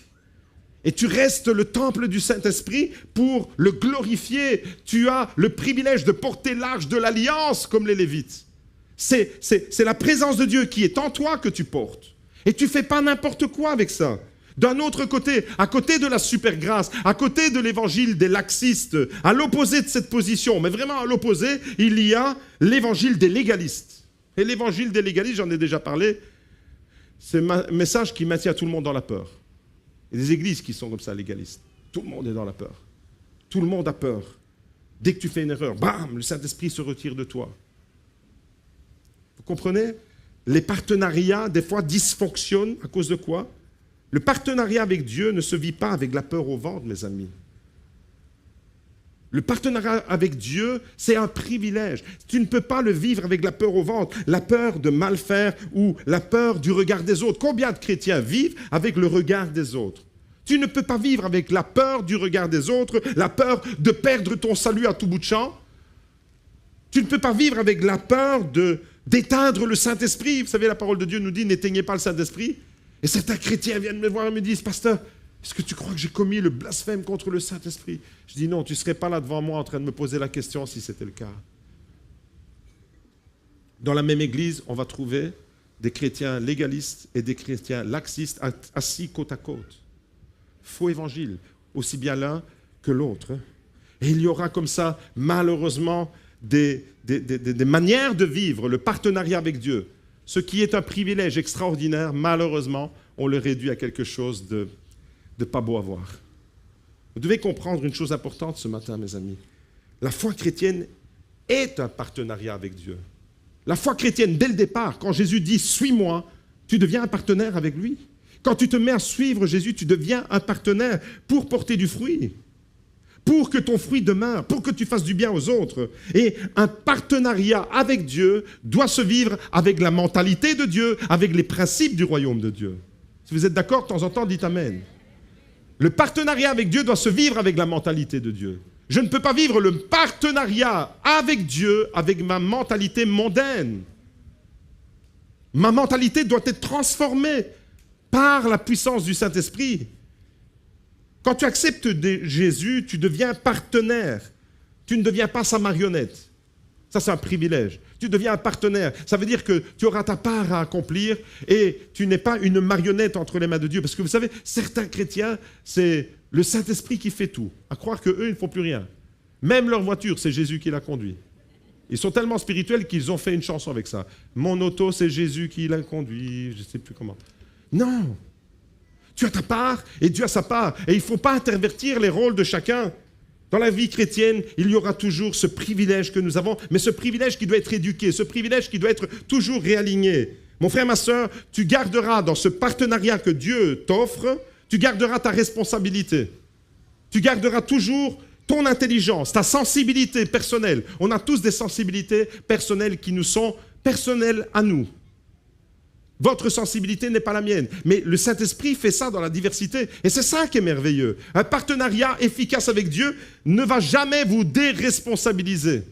Et tu restes le temple du Saint-Esprit pour le glorifier. Tu as le privilège de porter l'arche de l'alliance comme les Lévites. C'est la présence de Dieu qui est en toi que tu portes. Et tu ne fais pas n'importe quoi avec ça. D'un autre côté, à côté de la super grâce, à côté de l'évangile des laxistes, à l'opposé de cette position, mais vraiment à l'opposé, il y a l'évangile des légalistes. Et l'évangile des légalistes, j'en ai déjà parlé, c'est un message qui maintient tout le monde dans la peur. Il y a des églises qui sont comme ça, légalistes. Tout le monde est dans la peur. Tout le monde a peur. Dès que tu fais une erreur, bam, le Saint-Esprit se retire de toi. Vous comprenez? Les partenariats, des fois, dysfonctionnent à cause de quoi? Le partenariat avec Dieu ne se vit pas avec la peur au ventre, mes amis. Le partenariat avec Dieu, c'est un privilège. Tu ne peux pas le vivre avec la peur au ventre, la peur de mal faire ou la peur du regard des autres. Combien de chrétiens vivent avec le regard des autres? Tu ne peux pas vivre avec la peur du regard des autres, la peur de perdre ton salut à tout bout de champ. Tu ne peux pas vivre avec la peur d'éteindre le Saint-Esprit. Vous savez, la parole de Dieu nous dit « N'éteignez pas le Saint-Esprit ». Et certains chrétiens viennent me voir et me disent « Pasteur, est-ce que tu crois que j'ai commis le blasphème contre le Saint-Esprit ?» Je dis non, tu ne serais pas là devant moi en train de me poser la question si c'était le cas. Dans la même église, on va trouver des chrétiens légalistes et des chrétiens laxistes assis côte à côte. Faux évangile, aussi bien l'un que l'autre. Et il y aura comme ça, malheureusement, des manières de vivre le partenariat avec Dieu. Ce qui est un privilège extraordinaire, malheureusement, on le réduit à quelque chose de pas beau à voir. Vous devez comprendre une chose importante ce matin, mes amis. La foi chrétienne est un partenariat avec Dieu. La foi chrétienne, dès le départ, quand Jésus dit « Suis-moi », tu deviens un partenaire avec lui. Quand tu te mets à suivre Jésus, tu deviens un partenaire pour porter du fruit, pour que ton fruit demeure, pour que tu fasses du bien aux autres. Et un partenariat avec Dieu doit se vivre avec la mentalité de Dieu, avec les principes du royaume de Dieu. Si vous êtes d'accord, de temps en temps, dites Amen. Le partenariat avec Dieu doit se vivre avec la mentalité de Dieu. Je ne peux pas vivre le partenariat avec Dieu avec ma mentalité mondaine. Ma mentalité doit être transformée par la puissance du Saint-Esprit. Quand tu acceptes Jésus, tu deviens partenaire. Tu ne deviens pas sa marionnette. Ça, c'est un privilège. Tu deviens un partenaire. Ça veut dire que tu auras ta part à accomplir et tu n'es pas une marionnette entre les mains de Dieu. Parce que vous savez, certains chrétiens, c'est le Saint-Esprit qui fait tout. À croire qu'eux, ils ne font plus rien. Même leur voiture, c'est Jésus qui la conduit. Ils sont tellement spirituels qu'ils ont fait une chanson avec ça. Mon auto, c'est Jésus qui la conduit. Je ne sais plus comment. Non. Tu as ta part et Dieu a sa part. Et il ne faut pas intervertir les rôles de chacun. Dans la vie chrétienne, il y aura toujours ce privilège que nous avons, mais ce privilège qui doit être éduqué, ce privilège qui doit être toujours réaligné. Mon frère, ma soeur, tu garderas dans ce partenariat que Dieu t'offre, tu garderas ta responsabilité. Tu garderas toujours ton intelligence, ta sensibilité personnelle. On a tous des sensibilités personnelles qui nous sont personnelles à nous. Votre sensibilité n'est pas la mienne. Mais le Saint-Esprit fait ça dans la diversité. Et c'est ça qui est merveilleux. Un partenariat efficace avec Dieu ne va jamais vous déresponsabiliser.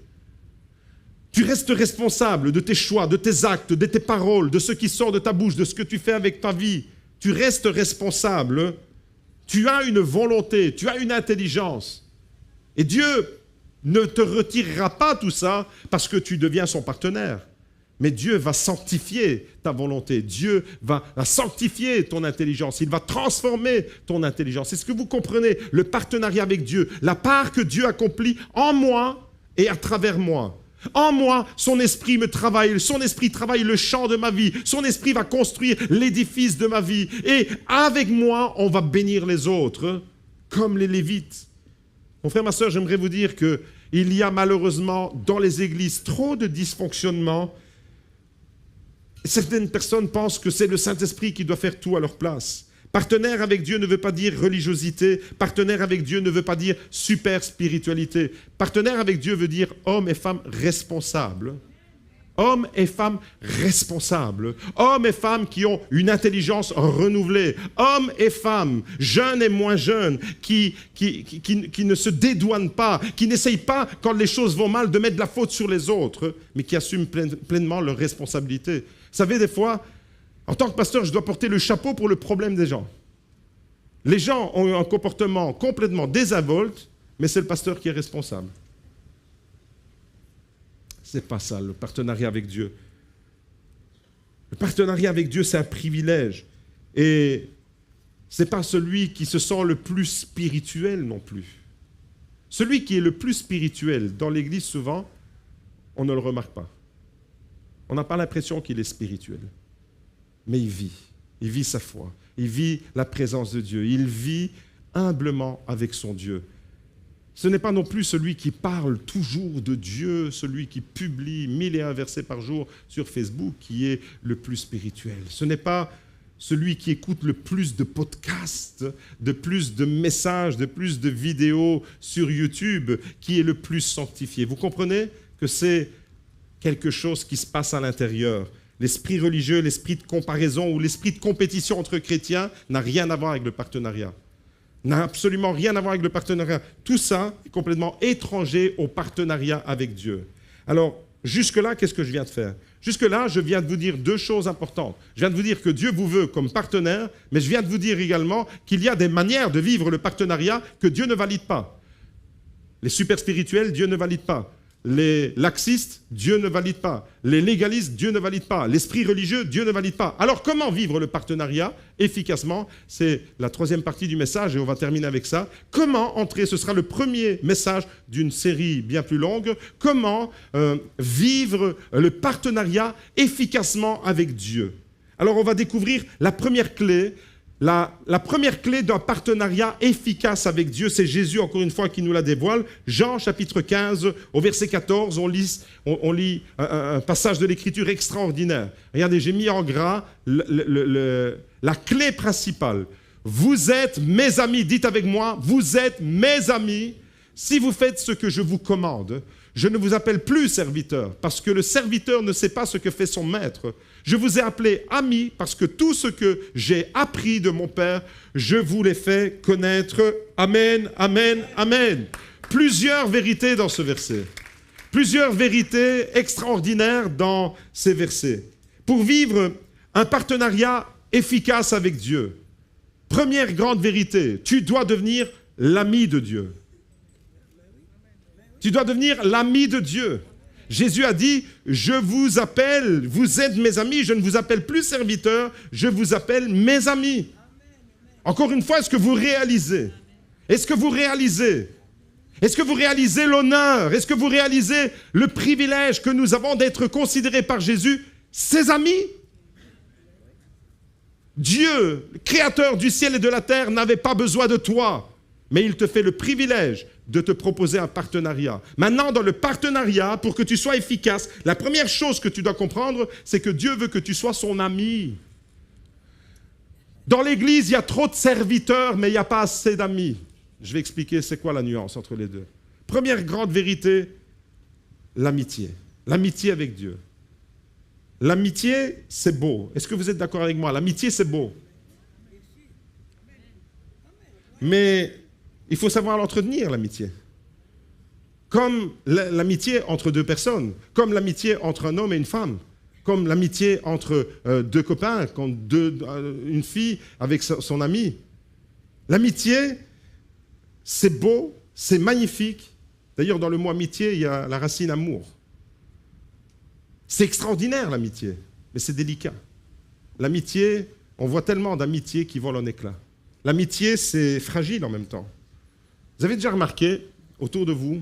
Tu restes responsable de tes choix, de tes actes, de tes paroles, de ce qui sort de ta bouche, de ce que tu fais avec ta vie. Tu restes responsable. Tu as une volonté, tu as une intelligence. Et Dieu ne te retirera pas tout ça parce que tu deviens son partenaire. Mais Dieu va sanctifier ta volonté. Dieu va sanctifier ton intelligence. Il va transformer ton intelligence. Est-ce que vous comprenez le partenariat avec Dieu? La part que Dieu accomplit en moi et à travers moi. En moi, son esprit me travaille. Son esprit travaille le champ de ma vie. Son esprit va construire l'édifice de ma vie. Et avec moi, on va bénir les autres comme les Lévites. Mon frère, ma soeur, j'aimerais vous dire qu'il y a malheureusement dans les églises trop de dysfonctionnements. Certaines personnes pensent que c'est le Saint-Esprit qui doit faire tout à leur place. Partenaire avec Dieu ne veut pas dire religiosité. Partenaire avec Dieu ne veut pas dire super spiritualité. Partenaire avec Dieu veut dire homme et femme responsables. Hommes et femmes responsables. Hommes et femmes qui ont une intelligence renouvelée. Hommes et femmes, jeunes et moins jeunes, qui ne se dédouanent pas, qui n'essayent pas, quand les choses vont mal, de mettre de la faute sur les autres, mais qui assument pleinement leurs responsabilités. Vous savez, des fois, en tant que pasteur, je dois porter le chapeau pour le problème des gens. Les gens ont un comportement complètement désinvolte, mais c'est le pasteur qui est responsable. Ce n'est pas ça, le partenariat avec Dieu. Le partenariat avec Dieu, c'est un privilège. Et ce n'est pas celui qui se sent le plus spirituel non plus. Celui qui est le plus spirituel dans l'Église, souvent, on ne le remarque pas. On n'a pas l'impression qu'il est spirituel. Mais il vit. Il vit sa foi. Il vit la présence de Dieu. Il vit humblement avec son Dieu. Ce n'est pas non plus celui qui parle toujours de Dieu, celui qui publie 1001 versets par jour sur Facebook qui est le plus spirituel. Ce n'est pas celui qui écoute le plus de podcasts, de plus de messages, de plus de vidéos sur YouTube qui est le plus sanctifié. Vous comprenez que c'est quelque chose qui se passe à l'intérieur. L'esprit religieux, l'esprit de comparaison ou l'esprit de compétition entre chrétiens n'a rien à voir avec le partenariat. N'a absolument rien à voir avec le partenariat. Tout ça est complètement étranger au partenariat avec Dieu. Alors, jusque-là, qu'est-ce que je viens de faire? Jusque-là, je viens de vous dire deux choses importantes. Je viens de vous dire que Dieu vous veut comme partenaire, mais je viens de vous dire également qu'il y a des manières de vivre le partenariat que Dieu ne valide pas. Les super spirituels, Dieu ne valide pas. Les laxistes, Dieu ne valide pas. Les légalistes, Dieu ne valide pas. L'esprit religieux, Dieu ne valide pas. Alors comment vivre le partenariat efficacement? C'est la troisième partie du message et on va terminer avec ça. Comment entrer? Ce sera le premier message d'une série bien plus longue. Comment vivre le partenariat efficacement avec Dieu? Alors on va découvrir la première clé La première clé d'un partenariat efficace avec Dieu, c'est Jésus, encore une fois, qui nous la dévoile. Jean, chapitre 15, au verset 14, on lit un passage de l'Écriture extraordinaire. Regardez, j'ai mis en gras la clé principale. Vous êtes mes amis, dites avec moi, vous êtes mes amis si vous faites ce que je vous commande. Je ne vous appelle plus serviteur, parce que le serviteur ne sait pas ce que fait son maître. Je vous ai appelé ami, parce que tout ce que j'ai appris de mon Père, je vous l'ai fait connaître. Amen, amen, amen. Plusieurs vérités dans ce verset. Plusieurs vérités extraordinaires dans ces versets. Pour vivre un partenariat efficace avec Dieu, première grande vérité, tu dois devenir l'ami de Dieu. Tu dois devenir l'ami de Dieu. Jésus a dit, je vous appelle, vous êtes mes amis, je ne vous appelle plus serviteurs, je vous appelle mes amis. Encore une fois, est-ce que vous réalisez? Est-ce que vous réalisez? Est-ce que vous réalisez l'honneur? Est-ce que vous réalisez le privilège que nous avons d'être considérés par Jésus ses amis? Dieu, le créateur du ciel et de la terre, n'avait pas besoin de toi, mais il te fait le privilège de te proposer un partenariat. Maintenant, dans le partenariat, pour que tu sois efficace, la première chose que tu dois comprendre, c'est que Dieu veut que tu sois son ami. Dans l'Église, il y a trop de serviteurs, mais il n'y a pas assez d'amis. Je vais expliquer c'est quoi la nuance entre les deux. Première grande vérité, l'amitié. L'amitié avec Dieu. L'amitié, c'est beau. Est-ce que vous êtes d'accord avec moi? L'amitié, c'est beau. Mais il faut savoir l'entretenir, l'amitié. Comme l'amitié entre deux personnes, comme l'amitié entre un homme et une femme, comme l'amitié entre deux copains, comme une fille avec son ami. L'amitié, c'est beau, c'est magnifique. D'ailleurs, dans le mot amitié, il y a la racine amour. C'est extraordinaire, l'amitié, mais c'est délicat. L'amitié, on voit tellement d'amitiés qui volent en éclats. L'amitié, c'est fragile en même temps. Vous avez déjà remarqué, autour de vous,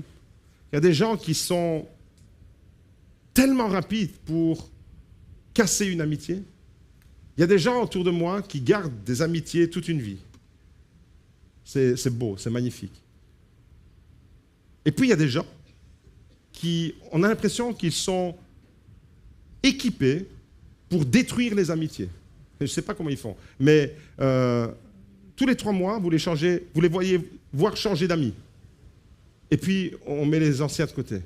il y a des gens qui sont tellement rapides pour casser une amitié. Il y a des gens autour de moi qui gardent des amitiés toute une vie. C'est beau, c'est magnifique. Et puis il y a des gens qui, on a l'impression qu'ils sont équipés pour détruire les amitiés. Je ne sais pas comment ils font, mais tous les 3 mois, vous les voyez voir changer d'amis. Et puis, on met les anciens de côté.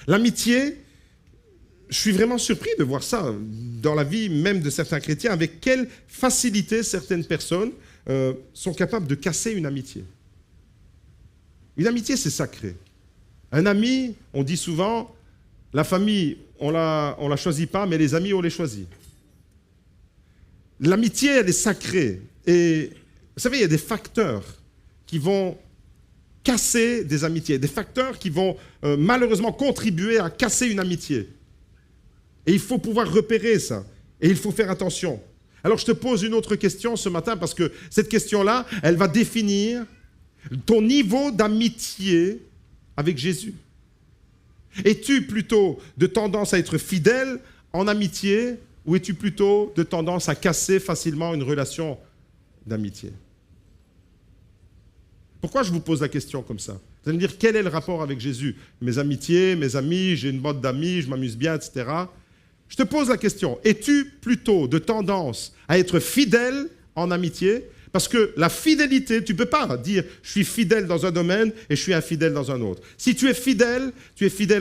L'amitié, je suis vraiment surpris de voir ça dans la vie même de certains chrétiens, avec quelle facilité certaines personnes sont capables de casser une amitié. Une amitié, c'est sacré. Un ami, on dit souvent, la famille, on la choisit pas, mais les amis, on les choisit. L'amitié, elle est sacrée. Et vous savez, il y a des facteurs qui vont casser des amitiés, des facteurs qui vont malheureusement contribuer à casser une amitié. Et il faut pouvoir repérer ça. Et il faut faire attention. Alors je te pose une autre question ce matin, parce que cette question-là, elle va définir ton niveau d'amitié avec Jésus. Es-tu plutôt de tendance à être fidèle en amitié, ou es-tu plutôt de tendance à casser facilement une relation d'amitié? Pourquoi je vous pose la question comme ça? Vous allez me dire, quel est le rapport avec Jésus? Mes amitiés, mes amis, j'ai une bande d'amis, je m'amuse bien, etc. Je te pose la question, es-tu plutôt de tendance à être fidèle en amitié? Parce que la fidélité, tu ne peux pas dire « je suis fidèle dans un domaine et je suis infidèle dans un autre ». Si tu es fidèle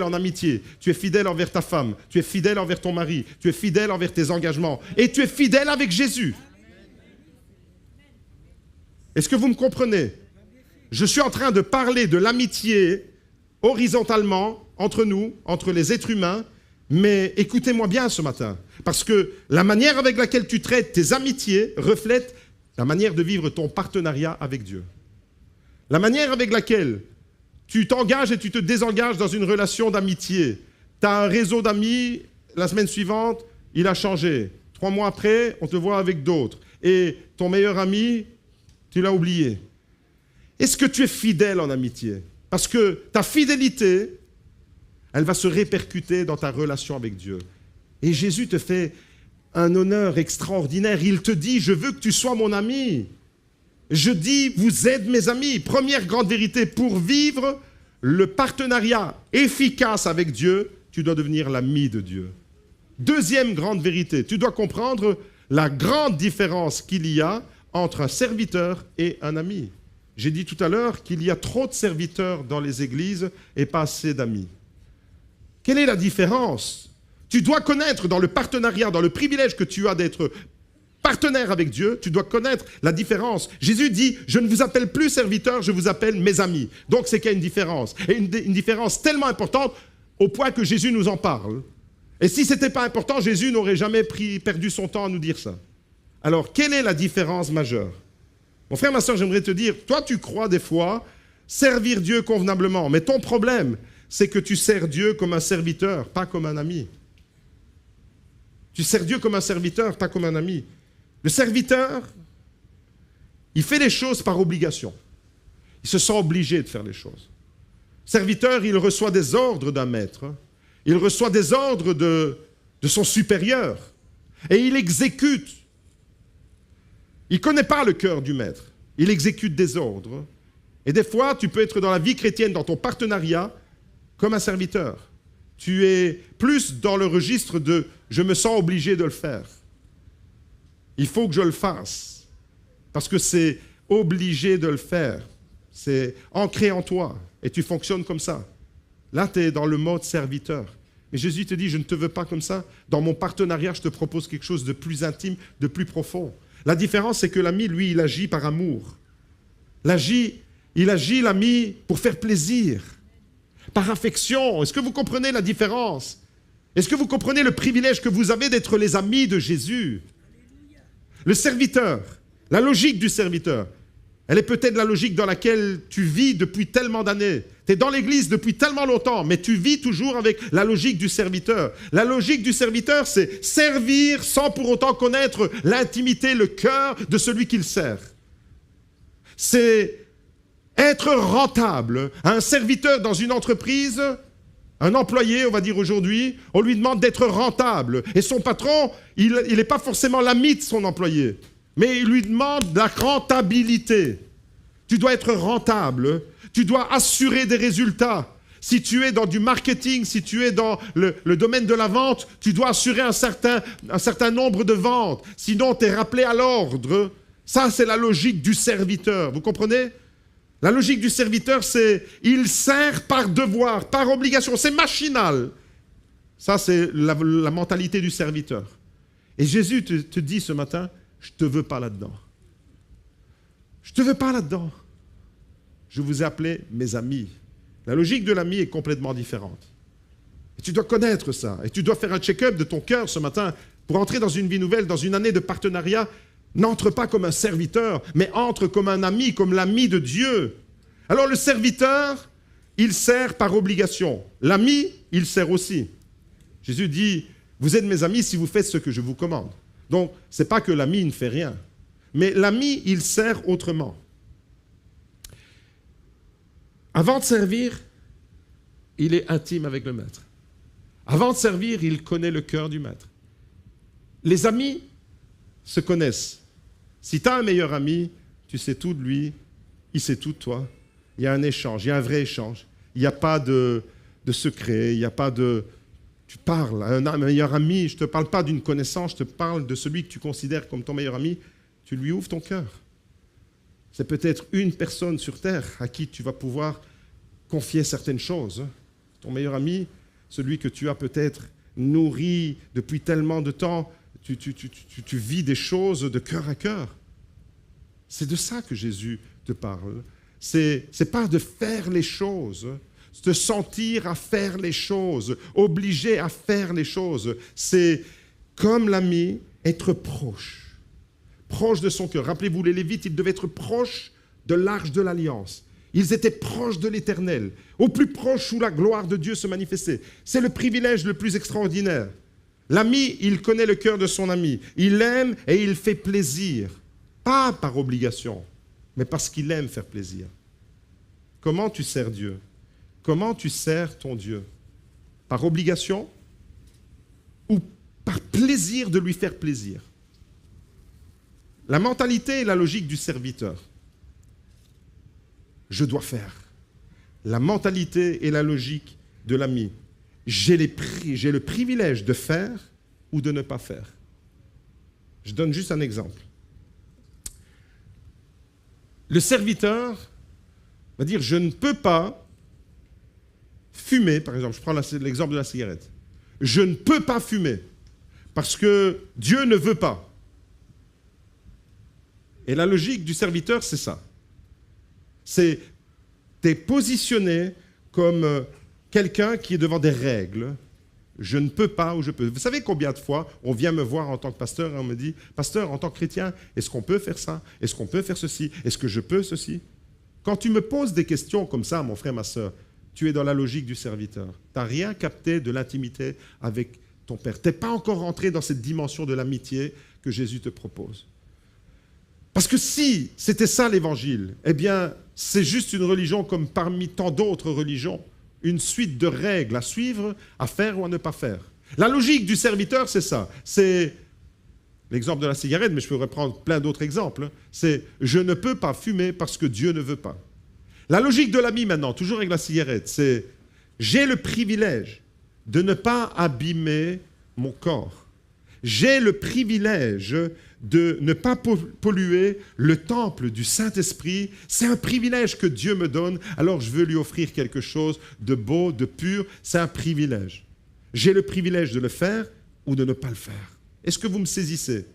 en amitié, tu es fidèle envers ta femme, tu es fidèle envers ton mari, tu es fidèle envers tes engagements et tu es fidèle avec Jésus. Est-ce que vous me comprenez? Je suis en train de parler de l'amitié horizontalement entre nous, entre les êtres humains, mais écoutez-moi bien ce matin, parce que la manière avec laquelle tu traites tes amitiés reflète la manière de vivre ton partenariat avec Dieu. La manière avec laquelle tu t'engages et tu te désengages dans une relation d'amitié. Tu as un réseau d'amis, la semaine suivante, il a changé. 3 mois après, on te voit avec d'autres. Et ton meilleur ami, tu l'as oublié. Est-ce que tu es fidèle en amitié? Parce que ta fidélité, elle va se répercuter dans ta relation avec Dieu. Et Jésus te fait un honneur extraordinaire. Il te dit, je veux que tu sois mon ami. Je dis, vous êtes mes amis. Première grande vérité, pour vivre le partenariat efficace avec Dieu, tu dois devenir l'ami de Dieu. Deuxième grande vérité, tu dois comprendre la grande différence qu'il y a entre un serviteur et un ami. J'ai dit tout à l'heure qu'il y a trop de serviteurs dans les églises et pas assez d'amis. Quelle est la différence? Tu dois connaître dans le partenariat, dans le privilège que tu as d'être partenaire avec Dieu, tu dois connaître la différence. Jésus dit, je ne vous appelle plus serviteurs, je vous appelle mes amis. Donc c'est qu'il y a une différence. Et une différence tellement importante au point que Jésus nous en parle. Et si ce n'était pas important, Jésus n'aurait jamais perdu son temps à nous dire ça. Alors, quelle est la différence majeure? Mon frère, ma soeur, j'aimerais te dire, toi tu crois des fois servir Dieu convenablement, mais ton problème, c'est que tu sers Dieu comme un serviteur, pas comme un ami. Tu sers Dieu comme un serviteur, pas comme un ami. Le serviteur, il fait les choses par obligation. Il se sent obligé de faire les choses. Le serviteur, il reçoit des ordres d'un maître. Il reçoit des ordres de son supérieur. Et il exécute. Il ne connaît pas le cœur du maître. Il exécute des ordres. Et des fois, tu peux être dans la vie chrétienne, dans ton partenariat, comme un serviteur. Tu es plus dans le registre de « je me sens obligé de le faire ». Il faut que je le fasse, parce que c'est obligé de le faire. C'est ancré en toi, et tu fonctionnes comme ça. Là, tu es dans le mode serviteur. Mais Jésus te dit, je ne te veux pas comme ça. Dans mon partenariat, je te propose quelque chose de plus intime, de plus profond. La différence, c'est que l'ami, lui, il agit par amour. Il agit, l'ami, pour faire plaisir, par affection. Est-ce que vous comprenez la différence? Est-ce que vous comprenez le privilège que vous avez d'être les amis de Jésus? Le serviteur, la logique du serviteur, elle est peut-être la logique dans laquelle tu vis depuis tellement d'années. Tu es dans l'église depuis tellement longtemps, mais tu vis toujours avec la logique du serviteur. La logique du serviteur, c'est servir sans pour autant connaître l'intimité, le cœur de celui qu'il sert. C'est être rentable. Un serviteur dans une entreprise, un employé, on va dire aujourd'hui, on lui demande d'être rentable. Et son patron, il n'est pas forcément l'ami de son employé, mais il lui demande de la rentabilité. Tu dois être rentable, tu dois assurer des résultats. Si tu es dans du marketing, si tu es dans le domaine de la vente, tu dois assurer un certain nombre de ventes. Sinon, tu es rappelé à l'ordre. Ça, c'est la logique du serviteur. Vous comprenez? La logique du serviteur, c'est il sert par devoir, par obligation. C'est machinal. Ça, c'est la mentalité du serviteur. Et Jésus te dit ce matin, je ne te veux pas là-dedans. Je ne te veux pas là-dedans. Je vous ai appelés mes amis. La logique de l'ami est complètement différente. Et tu dois connaître ça. Et tu dois faire un check-up de ton cœur ce matin pour entrer dans une vie nouvelle, dans une année de partenariat. N'entre pas comme un serviteur, mais entre comme un ami, comme l'ami de Dieu. Alors le serviteur, il sert par obligation. L'ami, il sert aussi. Jésus dit, vous êtes mes amis si vous faites ce que je vous commande. Donc, ce n'est pas que l'ami ne fait rien. Mais l'ami, il sert autrement. Avant de servir, il est intime avec le maître. Avant de servir, il connaît le cœur du maître. Les amis se connaissent. Si tu as un meilleur ami, tu sais tout de lui, il sait tout de toi. Il y a un échange, il y a un vrai échange. Il n'y a pas de secret, il n'y a pas de... Tu parles à un meilleur ami, je ne te parle pas d'une connaissance, je te parle de celui que tu considères comme ton meilleur ami. Tu lui ouvres ton cœur. C'est peut-être une personne sur terre à qui tu vas pouvoir confier certaines choses. Ton meilleur ami, celui que tu as peut-être nourri depuis tellement de temps, tu vis des choses de cœur à cœur. C'est de ça que Jésus te parle. C'est pas de faire les choses, de sentir à faire les choses, obligé à faire les choses. C'est comme l'ami, être proche de son cœur. Rappelez-vous, les Lévites, ils devaient être proches de l'arche de l'Alliance. Ils étaient proches de l'Éternel, au plus proche où la gloire de Dieu se manifestait. C'est le privilège le plus extraordinaire. L'ami, il connaît le cœur de son ami. Il aime et il fait plaisir. Pas par obligation, mais parce qu'il aime faire plaisir. Comment tu sers Dieu? Comment tu sers ton Dieu? Par obligation ou par plaisir de lui faire plaisir. La mentalité et la logique du serviteur. Je dois faire. La mentalité et la logique de l'ami. J'ai le privilège de faire ou de ne pas faire. Je donne juste un exemple. Le serviteur va dire, je ne peux pas fumer, par exemple, je prends l'exemple de la cigarette. Je ne peux pas fumer parce que Dieu ne veut pas. Et la logique du serviteur, c'est ça. C'est t'es positionné comme quelqu'un qui est devant des règles. Je ne peux pas ou je peux. Vous savez combien de fois on vient me voir en tant que pasteur et on me dit, pasteur, en tant que chrétien, est-ce qu'on peut faire ça? Est-ce qu'on peut faire ceci? Est-ce que je peux ceci? Quand tu me poses des questions comme ça, mon frère, ma soeur, tu es dans la logique du serviteur. Tu n'as rien capté de l'intimité avec ton Père. Tu n'es pas encore rentré dans cette dimension de l'amitié que Jésus te propose. Parce que si c'était ça l'évangile, eh bien, c'est juste une religion comme parmi tant d'autres religions. Une suite de règles à suivre, à faire ou à ne pas faire. La logique du serviteur, c'est ça. C'est l'exemple de la cigarette, mais je pourrais prendre plein d'autres exemples. C'est « je ne peux pas fumer parce que Dieu ne veut pas ». La logique de l'ami maintenant, toujours avec la cigarette, c'est « j'ai le privilège de ne pas abîmer mon corps. J'ai le privilège de ne pas polluer le temple du Saint-Esprit. C'est un privilège que Dieu me donne, alors je veux lui offrir quelque chose de beau, de pur. C'est un privilège. J'ai le privilège de le faire ou de ne pas le faire. Est-ce que vous me saisissez?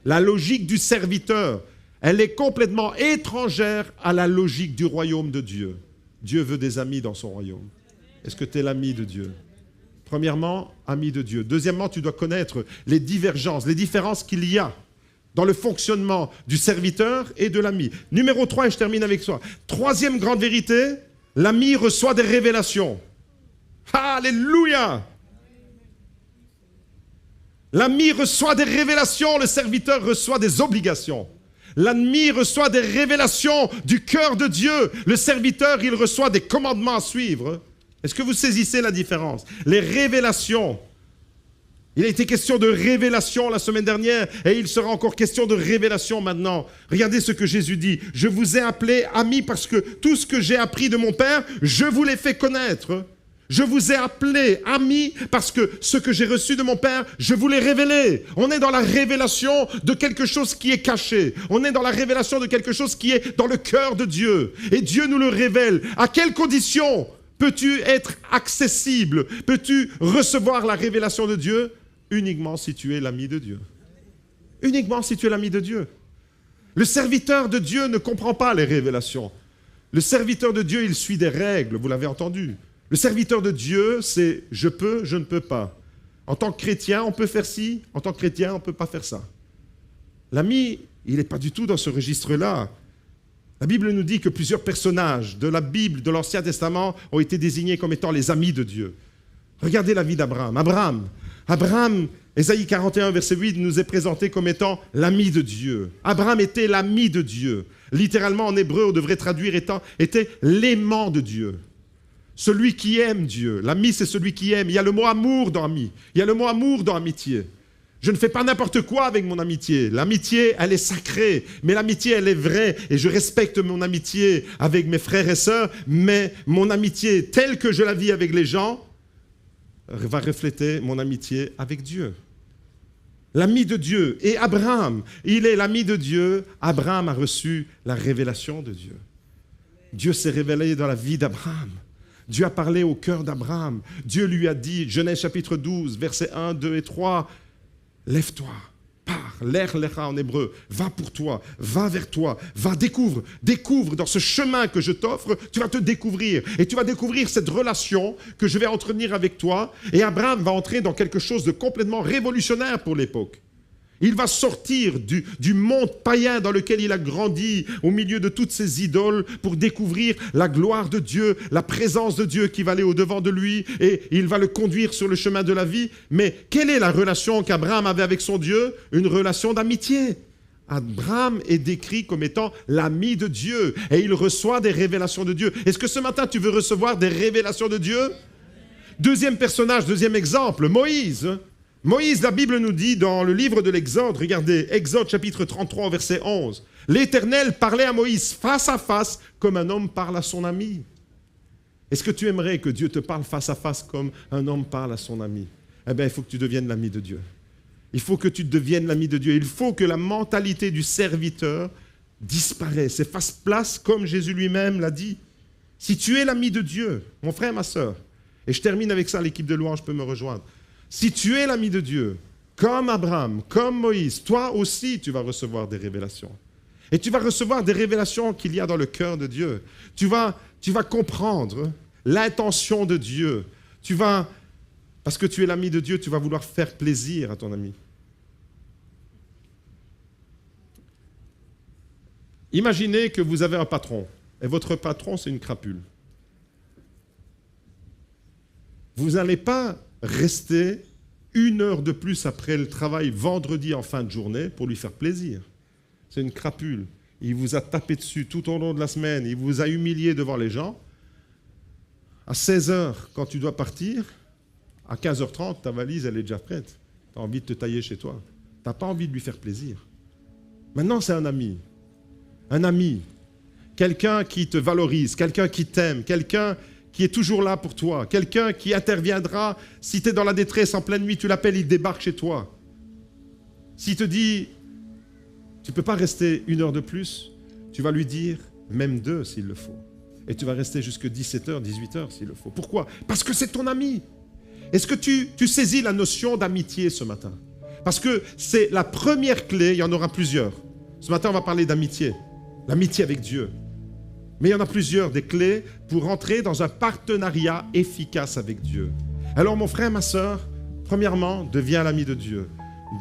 La logique du serviteur, elle est complètement étrangère à la logique du royaume de Dieu. Dieu veut des amis dans son royaume. Est-ce que tu es l'ami de Dieu? Premièrement, ami de Dieu. Deuxièmement, tu dois connaître les divergences, les différences qu'il y a dans le fonctionnement du serviteur et de l'ami. Numéro 3, et je termine avec ça. Troisième grande vérité, l'ami reçoit des révélations. Alléluia! L'ami reçoit des révélations, le serviteur reçoit des obligations. L'ami reçoit des révélations du cœur de Dieu. Le serviteur, il reçoit des commandements à suivre. Est-ce que vous saisissez la différence? Les révélations. Il a été question de révélation la semaine dernière et il sera encore question de révélation maintenant. Regardez ce que Jésus dit. Je vous ai appelé amis parce que tout ce que j'ai appris de mon Père, je vous l'ai fait connaître. Je vous ai appelé amis parce que ce que j'ai reçu de mon Père, je vous l'ai révélé. On est dans la révélation de quelque chose qui est caché. On est dans la révélation de quelque chose qui est dans le cœur de Dieu. Et Dieu nous le révèle. À quelles conditions peux-tu être accessible? Peux-tu recevoir la révélation de Dieu? Uniquement si tu es l'ami de Dieu. Uniquement si tu es l'ami de Dieu. Le serviteur de Dieu ne comprend pas les révélations. Le serviteur de Dieu, il suit des règles, vous l'avez entendu. Le serviteur de Dieu, c'est « je peux, je ne peux pas ». En tant que chrétien, on peut faire ci, en tant que chrétien, on ne peut pas faire ça. L'ami, il n'est pas du tout dans ce registre-là. La Bible nous dit que plusieurs personnages de la Bible, de l'Ancien Testament, ont été désignés comme étant les amis de Dieu. Regardez la vie d'Abraham. Abraham, Ésaïe 41, verset 8, nous est présenté comme étant l'ami de Dieu. Abraham était l'ami de Dieu. Littéralement, en hébreu, on devrait traduire était l'aimant de Dieu. Celui qui aime Dieu. L'ami, c'est celui qui aime. Il y a le mot amour dans ami. Il y a le mot amour dans amitié. Je ne fais pas n'importe quoi avec mon amitié. L'amitié, elle est sacrée. Mais l'amitié, elle est vraie. Et je respecte mon amitié avec mes frères et sœurs. Mais mon amitié, telle que je la vis avec les gens, va refléter mon amitié avec Dieu. L'ami de Dieu. Et Abraham, il est l'ami de Dieu. Abraham a reçu la révélation de Dieu. Dieu s'est révélé dans la vie d'Abraham. Dieu a parlé au cœur d'Abraham. Dieu lui a dit, Genèse chapitre 12, versets 1, 2 et 3, « Lève-toi, pars, l'er lecha en hébreu, va pour toi, va vers toi, va découvre dans ce chemin que je t'offre, tu vas te découvrir. Et tu vas découvrir cette relation que je vais entretenir avec toi. » Et Abraham va entrer dans quelque chose de complètement révolutionnaire pour l'époque. Il va sortir du monde païen dans lequel il a grandi, au milieu de toutes ces idoles, pour découvrir la gloire de Dieu, la présence de Dieu qui va aller au-devant de lui, et il va le conduire sur le chemin de la vie. Mais quelle est la relation qu'Abraham avait avec son Dieu? Une relation d'amitié. Abraham est décrit comme étant l'ami de Dieu, et il reçoit des révélations de Dieu. Est-ce que ce matin, tu veux recevoir des révélations de Dieu? Deuxième personnage, deuxième exemple, Moïse. Moïse, la Bible nous dit dans le livre de l'Exode, regardez, Exode chapitre 33, verset 11, l'Éternel parlait à Moïse face à face comme un homme parle à son ami. Est-ce que tu aimerais que Dieu te parle face à face comme un homme parle à son ami? Eh bien, il faut que tu deviennes l'ami de Dieu. Il faut que tu deviennes l'ami de Dieu. Il faut que la mentalité du serviteur disparaisse et fasse place comme Jésus lui-même l'a dit. Si tu es l'ami de Dieu, mon frère, ma sœur, et je termine avec ça, l'équipe de louange peut me rejoindre. Si tu es l'ami de Dieu, comme Abraham, comme Moïse, toi aussi, tu vas recevoir des révélations. Et tu vas recevoir des révélations qu'il y a dans le cœur de Dieu. Tu vas comprendre l'intention de Dieu. Parce que tu es l'ami de Dieu, tu vas vouloir faire plaisir à ton ami. Imaginez que vous avez un patron, et votre patron, c'est une crapule. Vous n'allez pas rester 1 heure de plus après le travail vendredi en fin de journée pour lui faire plaisir. C'est une crapule. Il vous a tapé dessus tout au long de la semaine, il vous a humilié devant les gens. À 16h, quand tu dois partir, à 15h30, ta valise, elle est déjà prête. Tu as envie de te tailler chez toi. Tu n'as pas envie de lui faire plaisir. Maintenant, c'est un ami. Un ami. Quelqu'un qui te valorise, quelqu'un qui t'aime, quelqu'un qui est toujours là pour toi, quelqu'un qui interviendra. Si tu es dans la détresse en pleine nuit, tu l'appelles, il débarque chez toi. S'il te dit, tu ne peux pas rester 1 heure de plus, tu vas lui dire, même 2 s'il le faut. Et tu vas rester jusqu'à 17h, 18h s'il le faut. Pourquoi? Parce que c'est ton ami. Est-ce que tu saisis la notion d'amitié ce matin? Parce que c'est la première clé, il y en aura plusieurs. Ce matin, on va parler d'amitié. L'amitié avec Dieu. Mais il y en a plusieurs des clés pour entrer dans un partenariat efficace avec Dieu. Alors mon frère, ma sœur, premièrement, deviens l'ami de Dieu.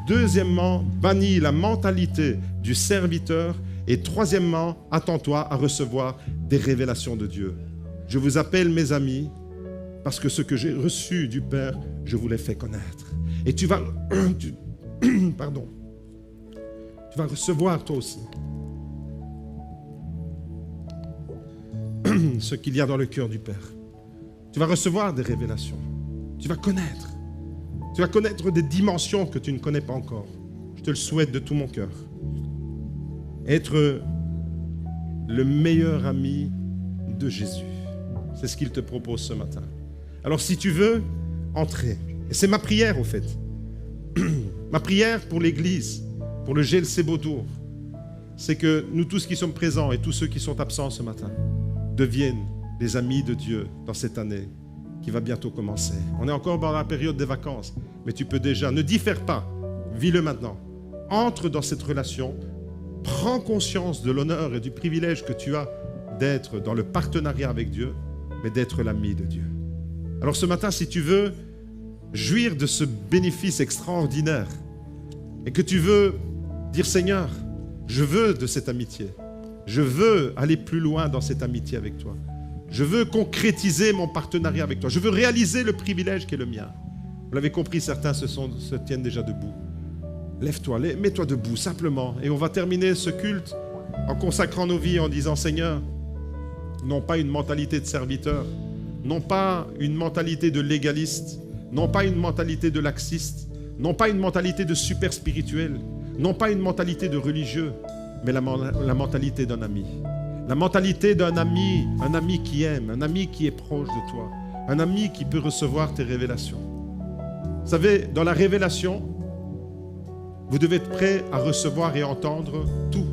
Deuxièmement, bannis la mentalité du serviteur. Et troisièmement, attends-toi à recevoir des révélations de Dieu. Je vous appelle mes amis parce que ce que j'ai reçu du Père, je vous l'ai fait connaître. Et tu vas recevoir toi aussi ce qu'il y a dans le cœur du Père. Tu vas recevoir des révélations. Tu vas connaître. Tu vas connaître des dimensions que tu ne connais pas encore. Je te le souhaite de tout mon cœur. Être le meilleur ami de Jésus. C'est ce qu'il te propose ce matin. Alors si tu veux entrer, et c'est ma prière au fait, ma prière pour l'Église, pour le GLC Beautour, c'est que nous tous qui sommes présents et tous ceux qui sont absents ce matin deviennent des amis de Dieu dans cette année qui va bientôt commencer. On est encore dans la période des vacances, mais tu peux déjà, ne diffère pas, vis-le maintenant. Entre dans cette relation, prends conscience de l'honneur et du privilège que tu as d'être dans le partenariat avec Dieu, mais d'être l'ami de Dieu. Alors ce matin, si tu veux jouir de ce bénéfice extraordinaire et que tu veux dire Seigneur, je veux de cette amitié, je veux aller plus loin dans cette amitié avec toi, je veux concrétiser mon partenariat avec toi, je veux réaliser le privilège qui est le mien. Vous l'avez compris, certains se tiennent déjà debout. Lève-toi, mets-toi debout simplement et on va terminer ce culte en consacrant nos vies en disant Seigneur, non pas une mentalité de serviteur, non pas une mentalité de légaliste, non pas une mentalité de laxiste, non pas une mentalité de super spirituel, non pas une mentalité de religieux, mais la mentalité d'un ami. La mentalité d'un ami, un ami qui aime, un ami qui est proche de toi, un ami qui peut recevoir tes révélations. Vous savez, dans la révélation, vous devez être prêt à recevoir et entendre tout.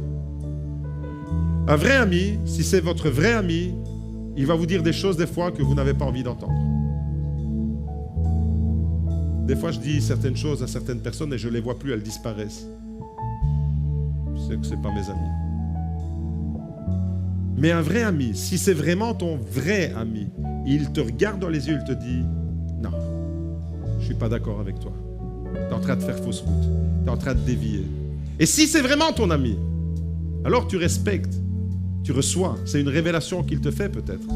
Un vrai ami, si c'est votre vrai ami, il va vous dire des choses des fois que vous n'avez pas envie d'entendre. Des fois, je dis certaines choses à certaines personnes et je ne les vois plus, elles disparaissent. Je sais que ce n'est pas mes amis. Mais un vrai ami, si c'est vraiment ton vrai ami, il te regarde dans les yeux, il te dit « Non, je ne suis pas d'accord avec toi. Tu es en train de faire fausse route. Tu es en train de dévier. » Et si c'est vraiment ton ami, alors tu respectes, tu reçois. C'est une révélation qu'il te fait peut-être.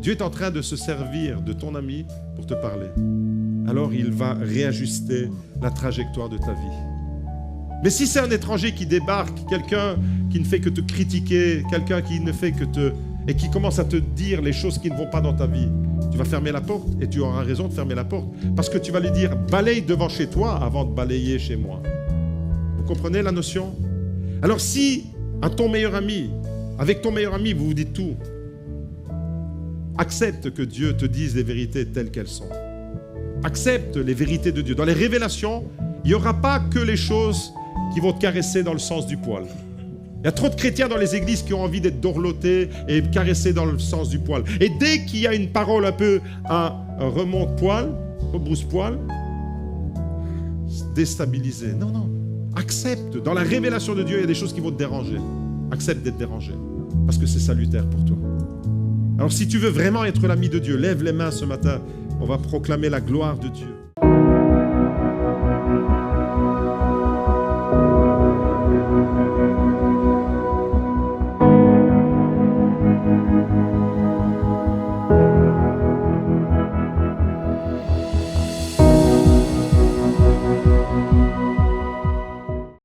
Dieu est en train de se servir de ton ami pour te parler. Alors il va réajuster la trajectoire de ta vie. Mais si c'est un étranger qui débarque, quelqu'un qui ne fait que te critiquer, quelqu'un qui ne fait que et qui commence à te dire les choses qui ne vont pas dans ta vie, tu vas fermer la porte et tu auras raison de fermer la porte. Parce que tu vas lui dire, balaye devant chez toi avant de balayer chez moi. Vous comprenez la notion? Alors si, avec ton meilleur ami, vous vous dites tout, accepte que Dieu te dise les vérités telles qu'elles sont. Accepte les vérités de Dieu. Dans les révélations, il n'y aura pas que les choses qui vont te caresser dans le sens du poil. Il y a trop de chrétiens dans les églises qui ont envie d'être dorlotés et caressés dans le sens du poil. Et dès qu'il y a une parole un peu un remonte-poil, rebrousse-poil, déstabilisé. Non, non. Accepte. Dans la révélation de Dieu, il y a des choses qui vont te déranger. Accepte d'être dérangé. Parce que c'est salutaire pour toi. Alors si tu veux vraiment être l'ami de Dieu, lève les mains ce matin. On va proclamer la gloire de Dieu.